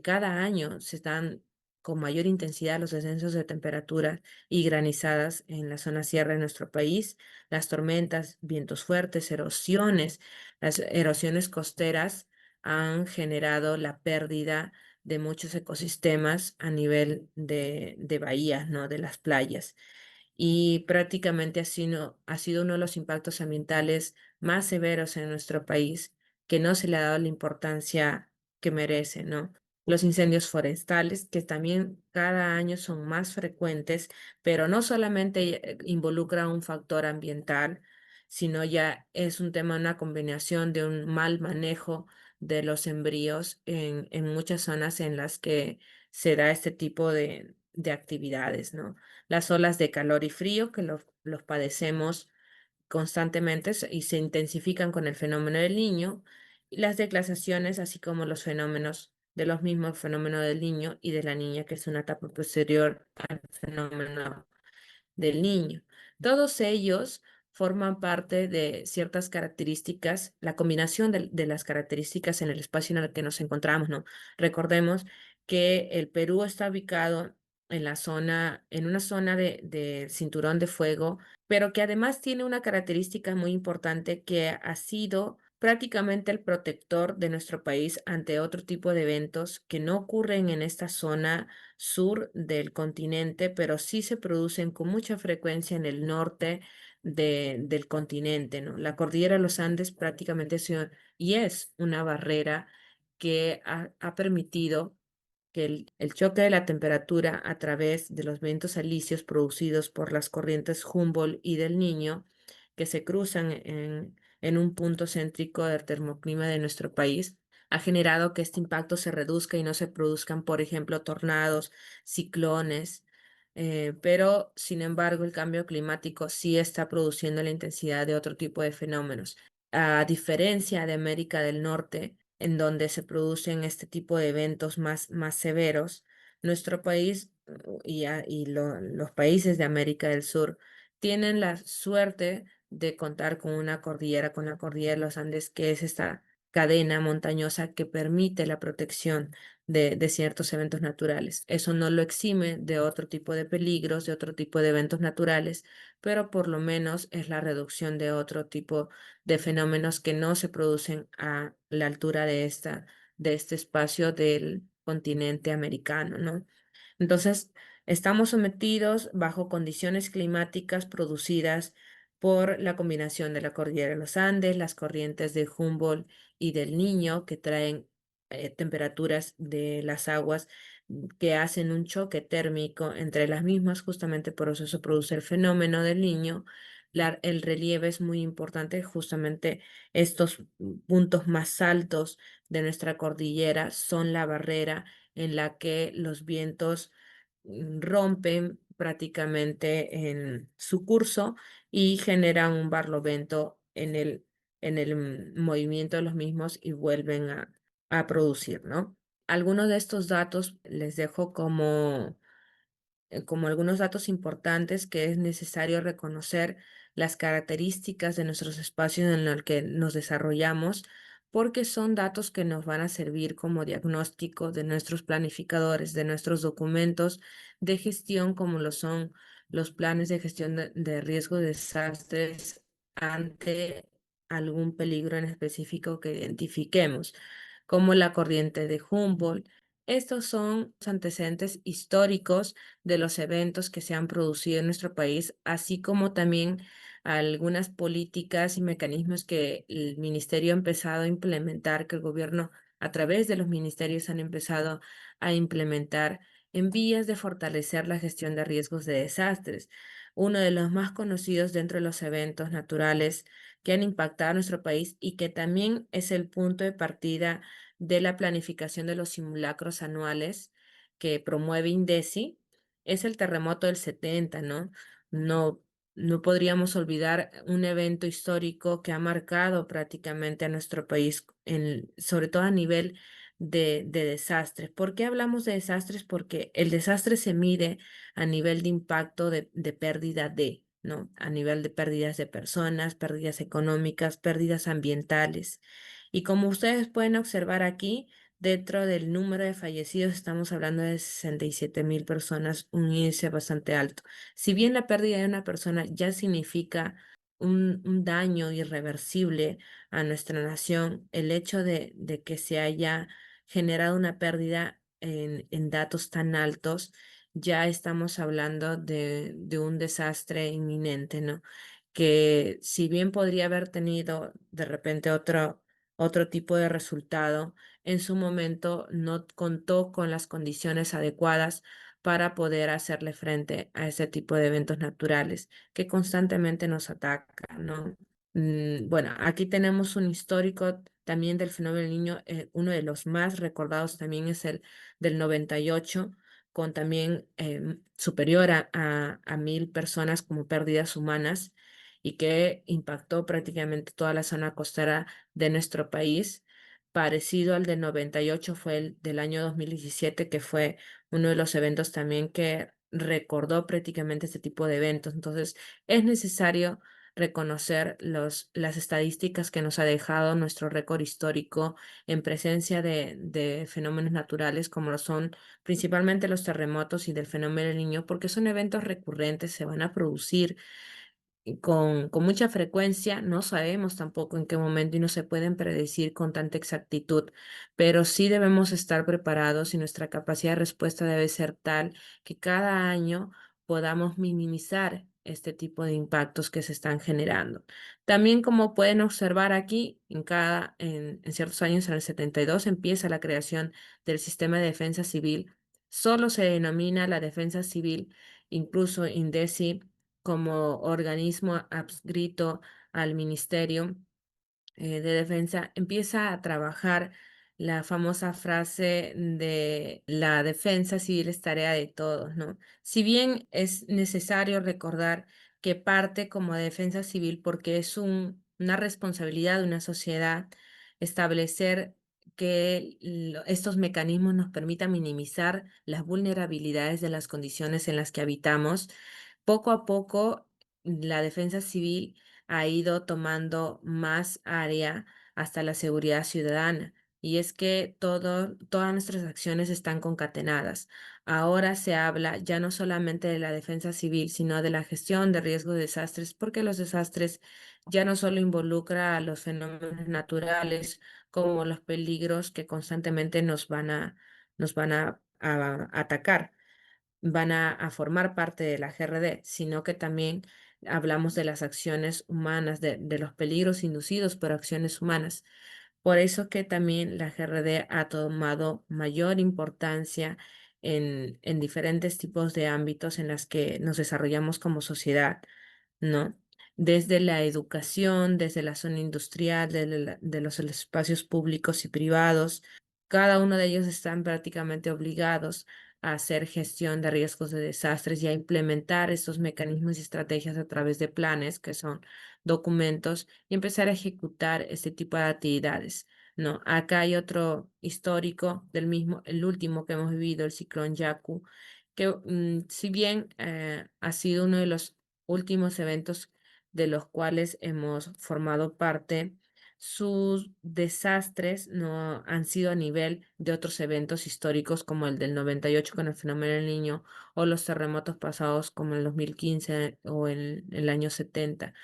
A: Cada año se están con mayor intensidad los descensos de temperatura y granizadas en la zona sierra de nuestro país, las tormentas, vientos fuertes, erosiones. Las erosiones costeras han generado la pérdida de muchos ecosistemas a nivel de bahías, ¿no? De las playas. Y prácticamente así no, ha sido uno de los impactos ambientales más severos en nuestro país, que no se le ha dado la importancia que merece, ¿no? Los incendios forestales, que también cada año son más frecuentes, pero no solamente involucra un factor ambiental, sino ya es un tema, una combinación de un mal manejo de los embrios en muchas zonas en las que se da este tipo de actividades, ¿no? Las olas de calor y frío que los padecemos constantemente y se intensifican con el fenómeno del niño, y las declasaciones, así como los fenómenos de los mismos fenómenos del niño y de la niña, que es una etapa posterior al fenómeno del niño. Todos ellos forman parte de ciertas características, la combinación de las características en el espacio en el que nos encontramos, ¿no? Recordemos que el Perú está ubicado en la zona, en una zona de cinturón de fuego, pero que además tiene una característica muy importante que ha sido prácticamente el protector de nuestro país ante otro tipo de eventos que no ocurren en esta zona sur del continente, pero sí se producen con mucha frecuencia en el norte del continente, ¿no? La cordillera de los Andes prácticamente y es una barrera que ha permitido que el choque de la temperatura a través de los vientos alisios producidos por las corrientes Humboldt y del Niño, que se cruzan en un punto céntrico del termoclima de nuestro país, ha generado que este impacto se reduzca y no se produzcan, por ejemplo, tornados, ciclones, pero sin embargo el cambio climático sí está produciendo la intensidad de otro tipo de fenómenos. A diferencia de América del Norte, en donde se producen este tipo de eventos más severos, nuestro país los países de América del Sur tienen la suerte de contar con la cordillera de los Andes, que es esta cadena montañosa que permite la protección de ciertos eventos naturales. Eso no lo exime de otro tipo de peligros, de otro tipo de eventos naturales, pero por lo menos es la reducción de otro tipo de fenómenos que no se producen a la altura de este espacio del continente americano, ¿no? Entonces, estamos sometidos bajo condiciones climáticas producidas por la combinación de la cordillera de los Andes, las corrientes de Humboldt y del Niño, que traen temperaturas de las aguas que hacen un choque térmico entre las mismas, justamente por eso se produce el fenómeno del Niño. El relieve es muy importante, justamente estos puntos más altos de nuestra cordillera son la barrera en la que los vientos rompen prácticamente en su curso y generan un barlovento en el movimiento de los mismos y vuelven a producir, ¿no? Algunos de estos datos les dejo como algunos datos importantes que es necesario reconocer las características de nuestros espacios en los que nos desarrollamos, porque son datos que nos van a servir como diagnóstico de nuestros planificadores, de nuestros documentos de gestión, como lo son los planes de gestión de riesgo de desastres ante algún peligro en específico que identifiquemos, como la corriente de Humboldt. Estos son los antecedentes históricos de los eventos que se han producido en nuestro país, así como también algunas políticas y mecanismos que el ministerio ha empezado a implementar, que el gobierno a través de los ministerios han empezado a implementar en vías de fortalecer la gestión de riesgos de desastres. Uno de los más conocidos dentro de los eventos naturales que han impactado a nuestro país y que también es el punto de partida de la planificación de los simulacros anuales que promueve INDECI, es el terremoto del 70, ¿no? No, no podríamos olvidar un evento histórico que ha marcado prácticamente a nuestro país, sobre todo a nivel de desastres. ¿Por qué hablamos de desastres? Porque el desastre se mide a nivel de impacto de pérdida ¿no? A nivel de pérdidas de personas, pérdidas económicas, pérdidas ambientales. Y como ustedes pueden observar aquí, dentro del número de fallecidos estamos hablando de 67.000 personas, un índice bastante alto. Si bien la pérdida de una persona ya significa un daño irreversible a nuestra nación, el hecho de que se haya generado una pérdida en datos tan altos, ya estamos hablando de un desastre inminente, ¿no? Que si bien podría haber tenido de repente otro tipo de resultado, en su momento no contó con las condiciones adecuadas para poder hacerle frente a ese tipo de eventos naturales que constantemente nos atacan, ¿no? Bueno, aquí tenemos un histórico también del fenómeno del niño. Uno de los más recordados también es el del 98, con también superior a 1.000 personas como pérdidas humanas y que impactó prácticamente toda la zona costera de nuestro país. Parecido al del 98 fue el del año 2017, que fue uno de los eventos también que recordó prácticamente este tipo de eventos. Entonces, es necesario reconocer las estadísticas que nos ha dejado nuestro récord histórico en presencia de fenómenos naturales como lo son principalmente los terremotos y del fenómeno del niño, porque son eventos recurrentes, se van a producir con mucha frecuencia. No sabemos tampoco en qué momento y no se pueden predecir con tanta exactitud, pero sí debemos estar preparados y nuestra capacidad de respuesta debe ser tal que cada año podamos minimizar este tipo de impactos que se están generando. También, como pueden observar aquí, en ciertos años, en el 72, empieza la creación del sistema de defensa civil. Solo se denomina la defensa civil, incluso INDECI, como organismo adscrito al Ministerio de Defensa, empieza a trabajar la famosa frase de la defensa civil es tarea de todos, ¿no? Si bien es necesario recordar que parte como defensa civil porque es una responsabilidad de una sociedad establecer que estos mecanismos nos permitan minimizar las vulnerabilidades de las condiciones en las que habitamos. Poco a poco, la defensa civil ha ido tomando más área hasta la seguridad ciudadana. Y es que todas nuestras acciones están concatenadas. Ahora se habla ya no solamente de la defensa civil, sino de la gestión de riesgos de desastres, porque los desastres ya no solo involucran a los fenómenos naturales, como los peligros que constantemente nos van a atacar, van a formar parte de la GRD, sino que también hablamos de las acciones humanas, de los peligros inducidos por acciones humanas. Por eso que también la GRD ha tomado mayor importancia en diferentes tipos de ámbitos en las que nos desarrollamos como sociedad, ¿no? Desde la educación, desde la zona industrial, de los espacios públicos y privados, cada uno de ellos están prácticamente obligados a hacer gestión de riesgos de desastres y a implementar estos mecanismos y estrategias a través de planes, que son documentos, y empezar a ejecutar este tipo de actividades, ¿no? Acá hay otro histórico del mismo, el último que hemos vivido, el ciclón Yaku, que si bien ha sido uno de los últimos eventos de los cuales hemos formado parte, sus desastres no han sido a nivel de otros eventos históricos como el del 98 con el fenómeno del Niño o los terremotos pasados como el 2015 o el año 70,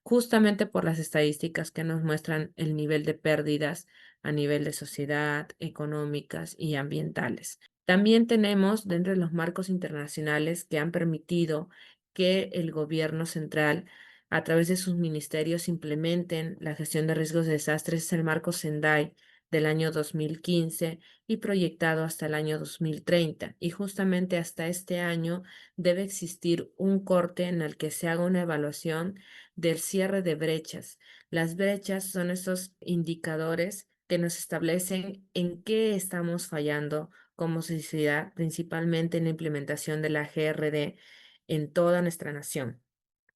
A: justamente por las estadísticas que nos muestran el nivel de pérdidas a nivel de sociedad, económicas y ambientales. También tenemos dentro de los marcos internacionales que han permitido que el gobierno central, a través de sus ministerios, implementen la gestión de riesgos de desastres, es el marco Sendai del año 2015 y proyectado hasta el año 2030. Y justamente hasta este año debe existir un corte en el que se haga una evaluación del cierre de brechas. Las brechas son esos indicadores que nos establecen en qué estamos fallando como sociedad, principalmente en la implementación de la GRD en toda nuestra nación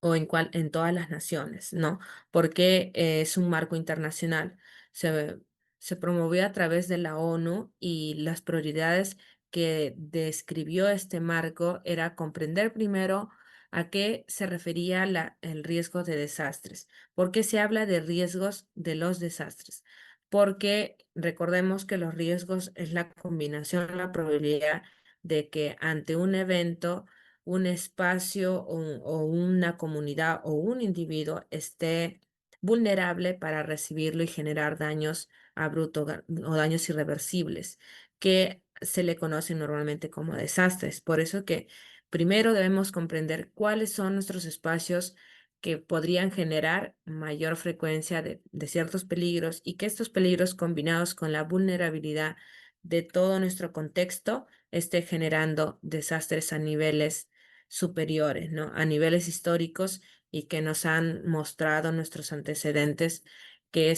A: o en todas las naciones, ¿no? Porque es un marco internacional. Se, se promovió a través de la ONU y las prioridades que describió este marco era comprender primero a qué se refería el riesgo de desastres. ¿Por qué se habla de riesgos de los desastres? Porque recordemos que los riesgos es la combinación, la probabilidad de que ante un evento un espacio o una comunidad o un individuo esté vulnerable para recibirlo y generar daños o daños irreversibles, que se le conocen normalmente como desastres. Por eso que primero debemos comprender cuáles son nuestros espacios que podrían generar mayor frecuencia de ciertos peligros y que estos peligros combinados con la vulnerabilidad de todo nuestro contexto esté generando desastres a niveles superiores, ¿no? A niveles históricos y que nos han mostrado nuestros antecedentes que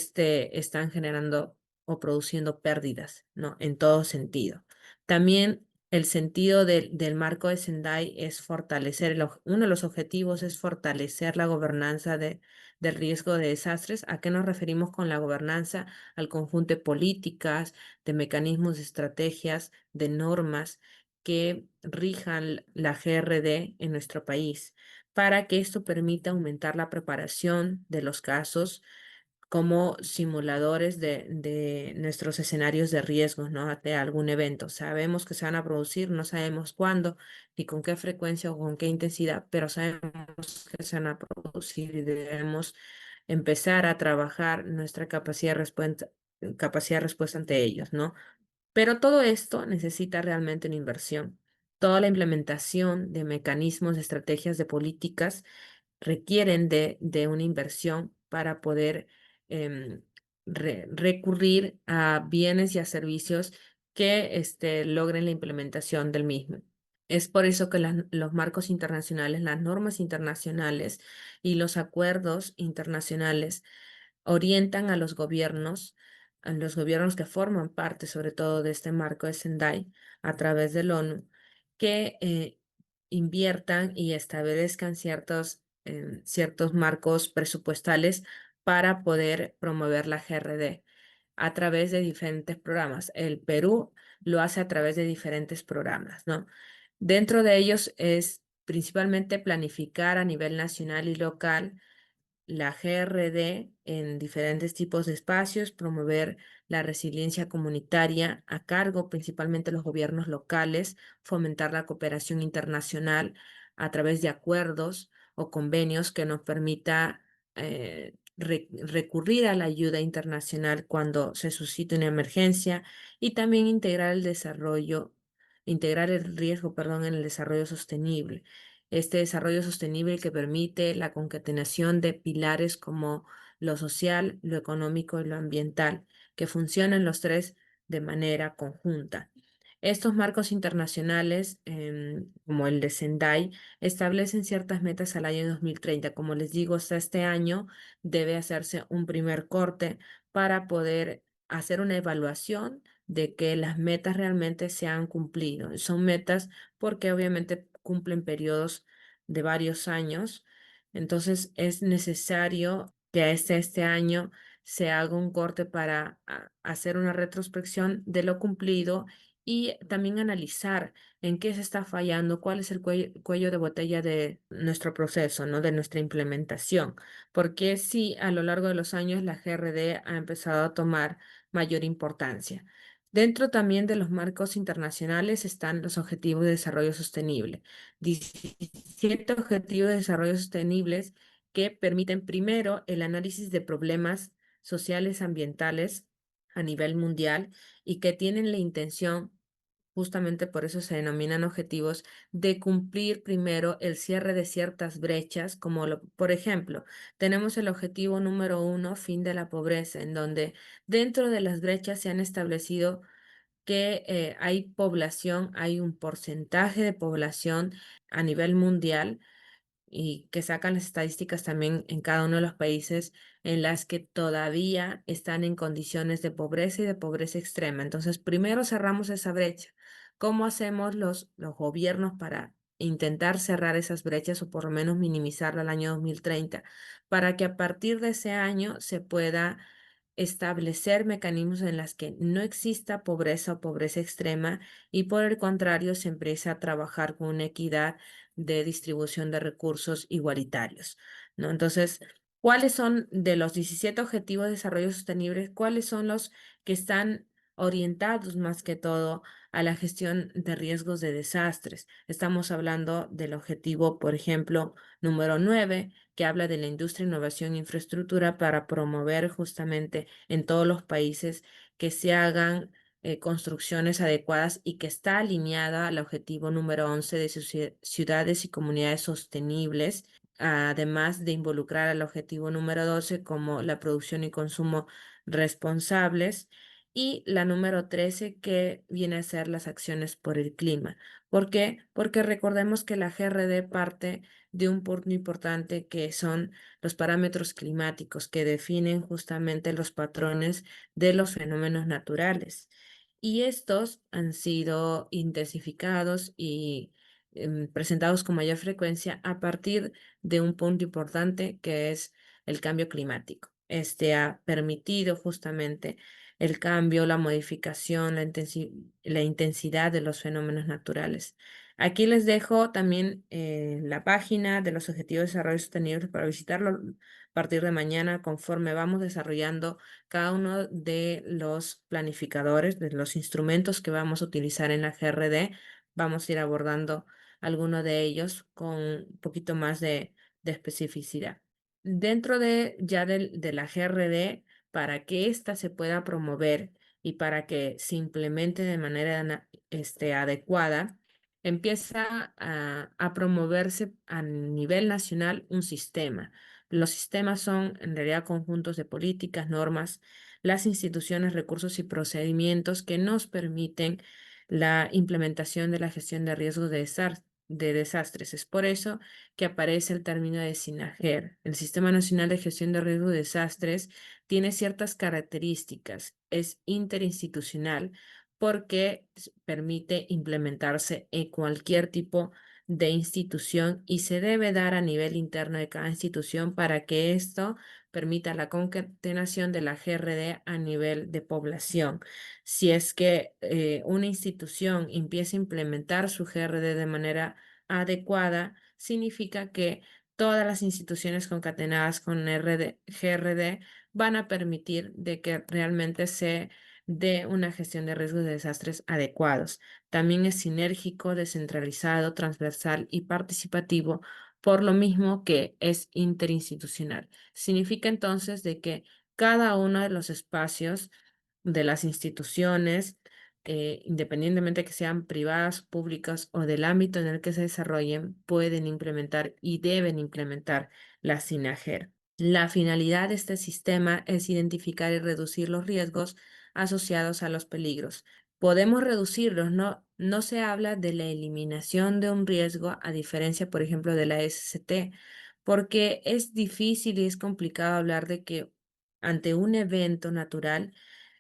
A: están generando o produciendo pérdidas, ¿no? En todo sentido. También el sentido del marco de Sendai es fortalecer, uno de los objetivos es fortalecer la gobernanza del riesgo de desastres. ¿A qué nos referimos con la gobernanza? Al conjunto de políticas, de mecanismos, de estrategias, de normas que rijan la GRD en nuestro país, para que esto permita aumentar la preparación de los casos como simuladores de nuestros escenarios de riesgos, ¿no? De algún evento. Sabemos que se van a producir, no sabemos cuándo, ni con qué frecuencia o con qué intensidad, pero sabemos que se van a producir y debemos empezar a trabajar nuestra capacidad de respuesta ante ellos, ¿no? Pero todo esto necesita realmente una inversión. Toda la implementación de mecanismos, de estrategias, de políticas requieren de una inversión para poder em, recurrir a bienes y a servicios que logren la implementación del mismo. Es por eso que los marcos internacionales, las normas internacionales y los acuerdos internacionales orientan a los gobiernos que forman parte sobre todo de este marco de Sendai a través de la ONU, que inviertan y establezcan ciertos marcos presupuestales para poder promover la GRD a través de diferentes programas. El Perú lo hace a través de diferentes programas, ¿no? Dentro de ellos es principalmente planificar a nivel nacional y local la GRD en diferentes tipos de espacios, promover la resiliencia comunitaria a cargo principalmente de los gobiernos locales, fomentar la cooperación internacional a través de acuerdos o convenios que nos permita recurrir a la ayuda internacional cuando se suscite una emergencia y también integrar el riesgo, perdón, en el desarrollo sostenible. Este desarrollo sostenible que permite la concatenación de pilares como lo social, lo económico y lo ambiental, que funcionan los tres de manera conjunta. Estos marcos internacionales, como el de Sendai, establecen ciertas metas al año 2030. Como les digo, hasta este año debe hacerse un primer corte para poder hacer una evaluación de que las metas realmente se han cumplido. Son metas porque obviamente cumplen periodos de varios años. Entonces es necesario que este año se haga un corte para hacer una retrospección de lo cumplido y también analizar en qué se está fallando, cuál es el cuello de botella de nuestro proceso, ¿no? De nuestra implementación. Porque sí, a lo largo de los años la GRD ha empezado a tomar mayor importancia. Dentro también de los marcos internacionales están los Objetivos de Desarrollo Sostenible. 17 Objetivos de Desarrollo Sostenibles que permiten primero el análisis de problemas sociales, ambientales a nivel mundial y que tienen la intención, justamente por eso se denominan objetivos, de cumplir primero el cierre de ciertas brechas, como por ejemplo, tenemos el objetivo número 1, fin de la pobreza, en donde dentro de las brechas se han establecido que hay población, hay un porcentaje de población a nivel mundial y que sacan las estadísticas también en cada uno de los países en las que todavía están en condiciones de pobreza y de pobreza extrema. Entonces, primero cerramos esa brecha. ¿Cómo hacemos los gobiernos para intentar cerrar esas brechas o por lo menos minimizarlo al año 2030? Para que a partir de ese año se pueda establecer mecanismos en las que no exista pobreza o pobreza extrema y por el contrario se empiece a trabajar con una equidad de distribución de recursos igualitarios, ¿no? Entonces, ¿cuáles son de los 17 Objetivos de Desarrollo Sostenible? ¿Cuáles son los que están orientados más que todo a la gestión de riesgos de desastres? Estamos hablando del objetivo, por ejemplo, número 9, que habla de la industria, innovación e infraestructura para promover justamente en todos los países que se hagan construcciones adecuadas y que está alineada al objetivo número 11 de ciudades y comunidades sostenibles. además de involucrar al objetivo número 12 como la producción y consumo responsables, y la número 13 que viene a ser las acciones por el clima. ¿Por qué? Porque recordemos que la GRD parte de un punto importante que son los parámetros climáticos que definen justamente los patrones de los fenómenos naturales. Y estos han sido intensificados y presentados con mayor frecuencia a partir de un punto importante que es el cambio climático. Este ha permitido justamente el cambio, la modificación, la intensidad de los fenómenos naturales. Aquí les dejo también la página de los Objetivos de Desarrollo Sostenible para visitarlo a partir de mañana conforme vamos desarrollando cada uno de los planificadores, de los instrumentos que vamos a utilizar en la GRD. Vamos a ir abordando alguno de ellos con un poquito más de especificidad. Dentro de la GRD, para que ésta se pueda promover y para que se implemente de manera adecuada, empieza a promoverse a nivel nacional un sistema. Los sistemas son en realidad conjuntos de políticas, normas, las instituciones, recursos y procedimientos que nos permiten la implementación de la gestión de riesgos de desastres. Es por eso que aparece el término de SINAGER. El Sistema Nacional de Gestión de Riesgos de Desastres tiene ciertas características. Es interinstitucional porque permite implementarse en cualquier tipo de institución y se debe dar a nivel interno de cada institución para que esto permita la concatenación de la GRD a nivel de población. Si es que una institución empieza a implementar su GRD de manera adecuada, significa que todas las instituciones concatenadas con GRD van a permitir de que realmente se dé una gestión de riesgos de desastres adecuados. También es sinérgico, descentralizado, transversal y participativo, por lo mismo que es interinstitucional. Significa entonces de que cada uno de los espacios de las instituciones, independientemente que sean privadas, públicas o del ámbito en el que se desarrollen, pueden implementar y deben implementar la SINAGER. La finalidad de este sistema es identificar y reducir los riesgos asociados a los peligros. Podemos reducirlos, no se habla de la eliminación de un riesgo, a diferencia, por ejemplo, de la SCT, porque es difícil y es complicado hablar de que ante un evento natural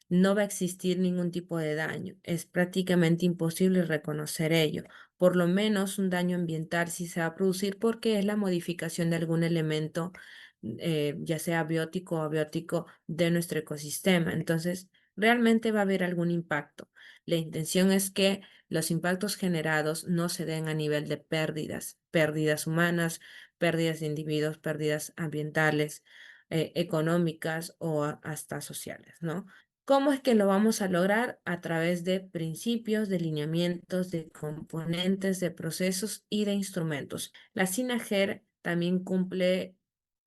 A: no va a existir ningún tipo de daño. Es prácticamente imposible reconocer ello. Por lo menos un daño ambiental sí se va a producir porque es la modificación de algún elemento, ya sea biótico o abiótico, de nuestro ecosistema. Entonces, realmente va a haber algún impacto. La intención es que los impactos generados no se den a nivel de pérdidas, pérdidas humanas, pérdidas de individuos, pérdidas ambientales, económicas o hasta sociales, ¿no? ¿Cómo es que lo vamos a lograr? A través de principios, de lineamientos, de componentes, de procesos y de instrumentos. La SINAGER también cumple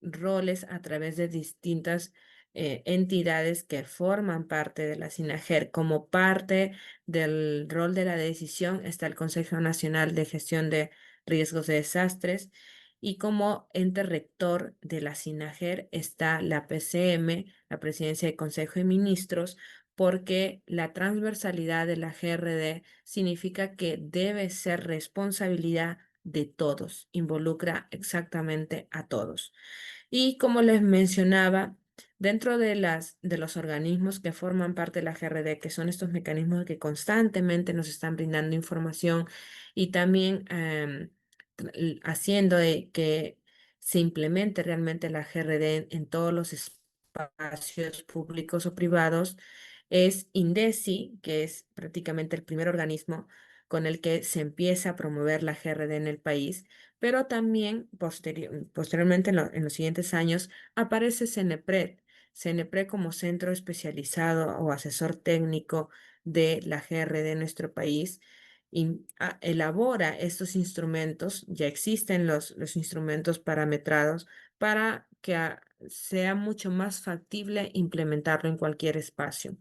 A: roles a través de distintas entidades que forman parte de la SINAGER. Como parte del rol de la decisión está el Consejo Nacional de Gestión de Riesgos de Desastres y como ente rector de la SINAGER está la PCM, la Presidencia del Consejo de Ministros, porque la transversalidad de la GRD significa que debe ser responsabilidad de todos, involucra exactamente a todos. Y como les mencionaba, dentro de los organismos que forman parte de la GRD, que son estos mecanismos que constantemente nos están brindando información y también haciendo de que se implemente realmente la GRD en todos los espacios públicos o privados, es INDECI, que es prácticamente el primer organismo con el que se empieza a promover la GRD en el país, pero también posteriormente en los siguientes años aparece CENEPRED. CENEPRED como centro especializado o asesor técnico de la GRD en nuestro país elabora estos instrumentos, ya existen los instrumentos parametrados para que sea mucho más factible implementarlo en cualquier espacio.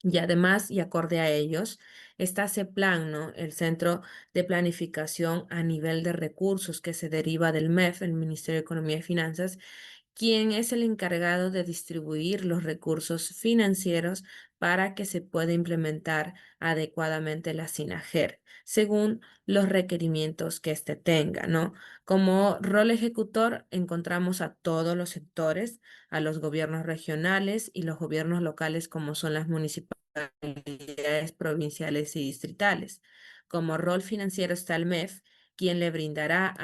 A: Y además, y acorde a ellos, está CEPLAN, ¿no? El Centro de Planificación a Nivel de Recursos que se deriva del MEF, el Ministerio de Economía y Finanzas, quien es el encargado de distribuir los recursos financieros para que se pueda implementar adecuadamente la SINAGER, según los requerimientos que éste tenga, ¿no? Como rol ejecutor encontramos a todos los sectores, a los gobiernos regionales y los gobiernos locales como son las municipalidades provinciales y distritales. Como rol financiero está el MEF, quien le brindará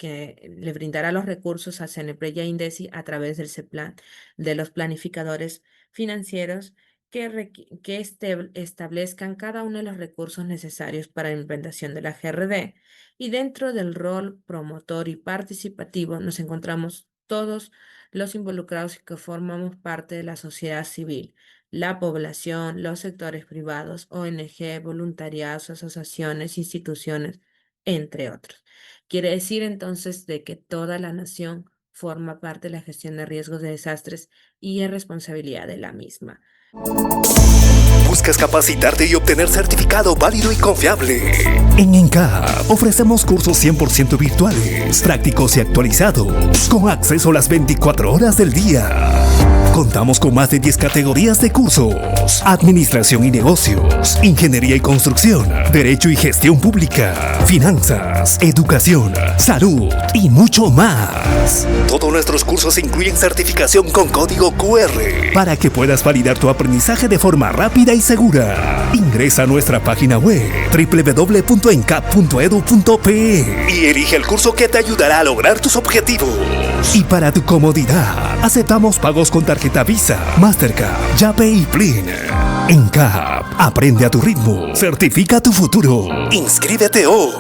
A: le brindará los recursos a CNPRE y a INDECI a través del CEPLAN, de los planificadores financieros que establezcan cada uno de los recursos necesarios para la implementación de la GRD. Y dentro del rol promotor y participativo nos encontramos todos los involucrados y que formamos parte de la sociedad civil, la población, los sectores privados, ONG, voluntariados, asociaciones, instituciones, entre otros. Quiere decir entonces de que toda la nación forma parte de la gestión de riesgos de desastres y es responsabilidad de la misma.
B: ¿Buscas capacitarte y obtener certificado válido y confiable? En ENCAP ofrecemos cursos 100% virtuales, prácticos y actualizados, con acceso a las 24 horas del día. Contamos con más de 10 categorías de cursos: administración y negocios, ingeniería y construcción, derecho y gestión pública, finanzas, educación, salud y mucho más. Todos nuestros cursos incluyen certificación con código QR para que puedas validar tu aprendizaje de forma rápida y segura. Ingresa a nuestra página web www.encap.edu.pe y elige el curso que te ayudará a lograr tus objetivos. Y para tu comodidad, aceptamos pagos con tarjeta Visa, Mastercard, Yape y Plin. ENCAP, aprende a tu ritmo, certifica tu futuro. Inscríbete hoy.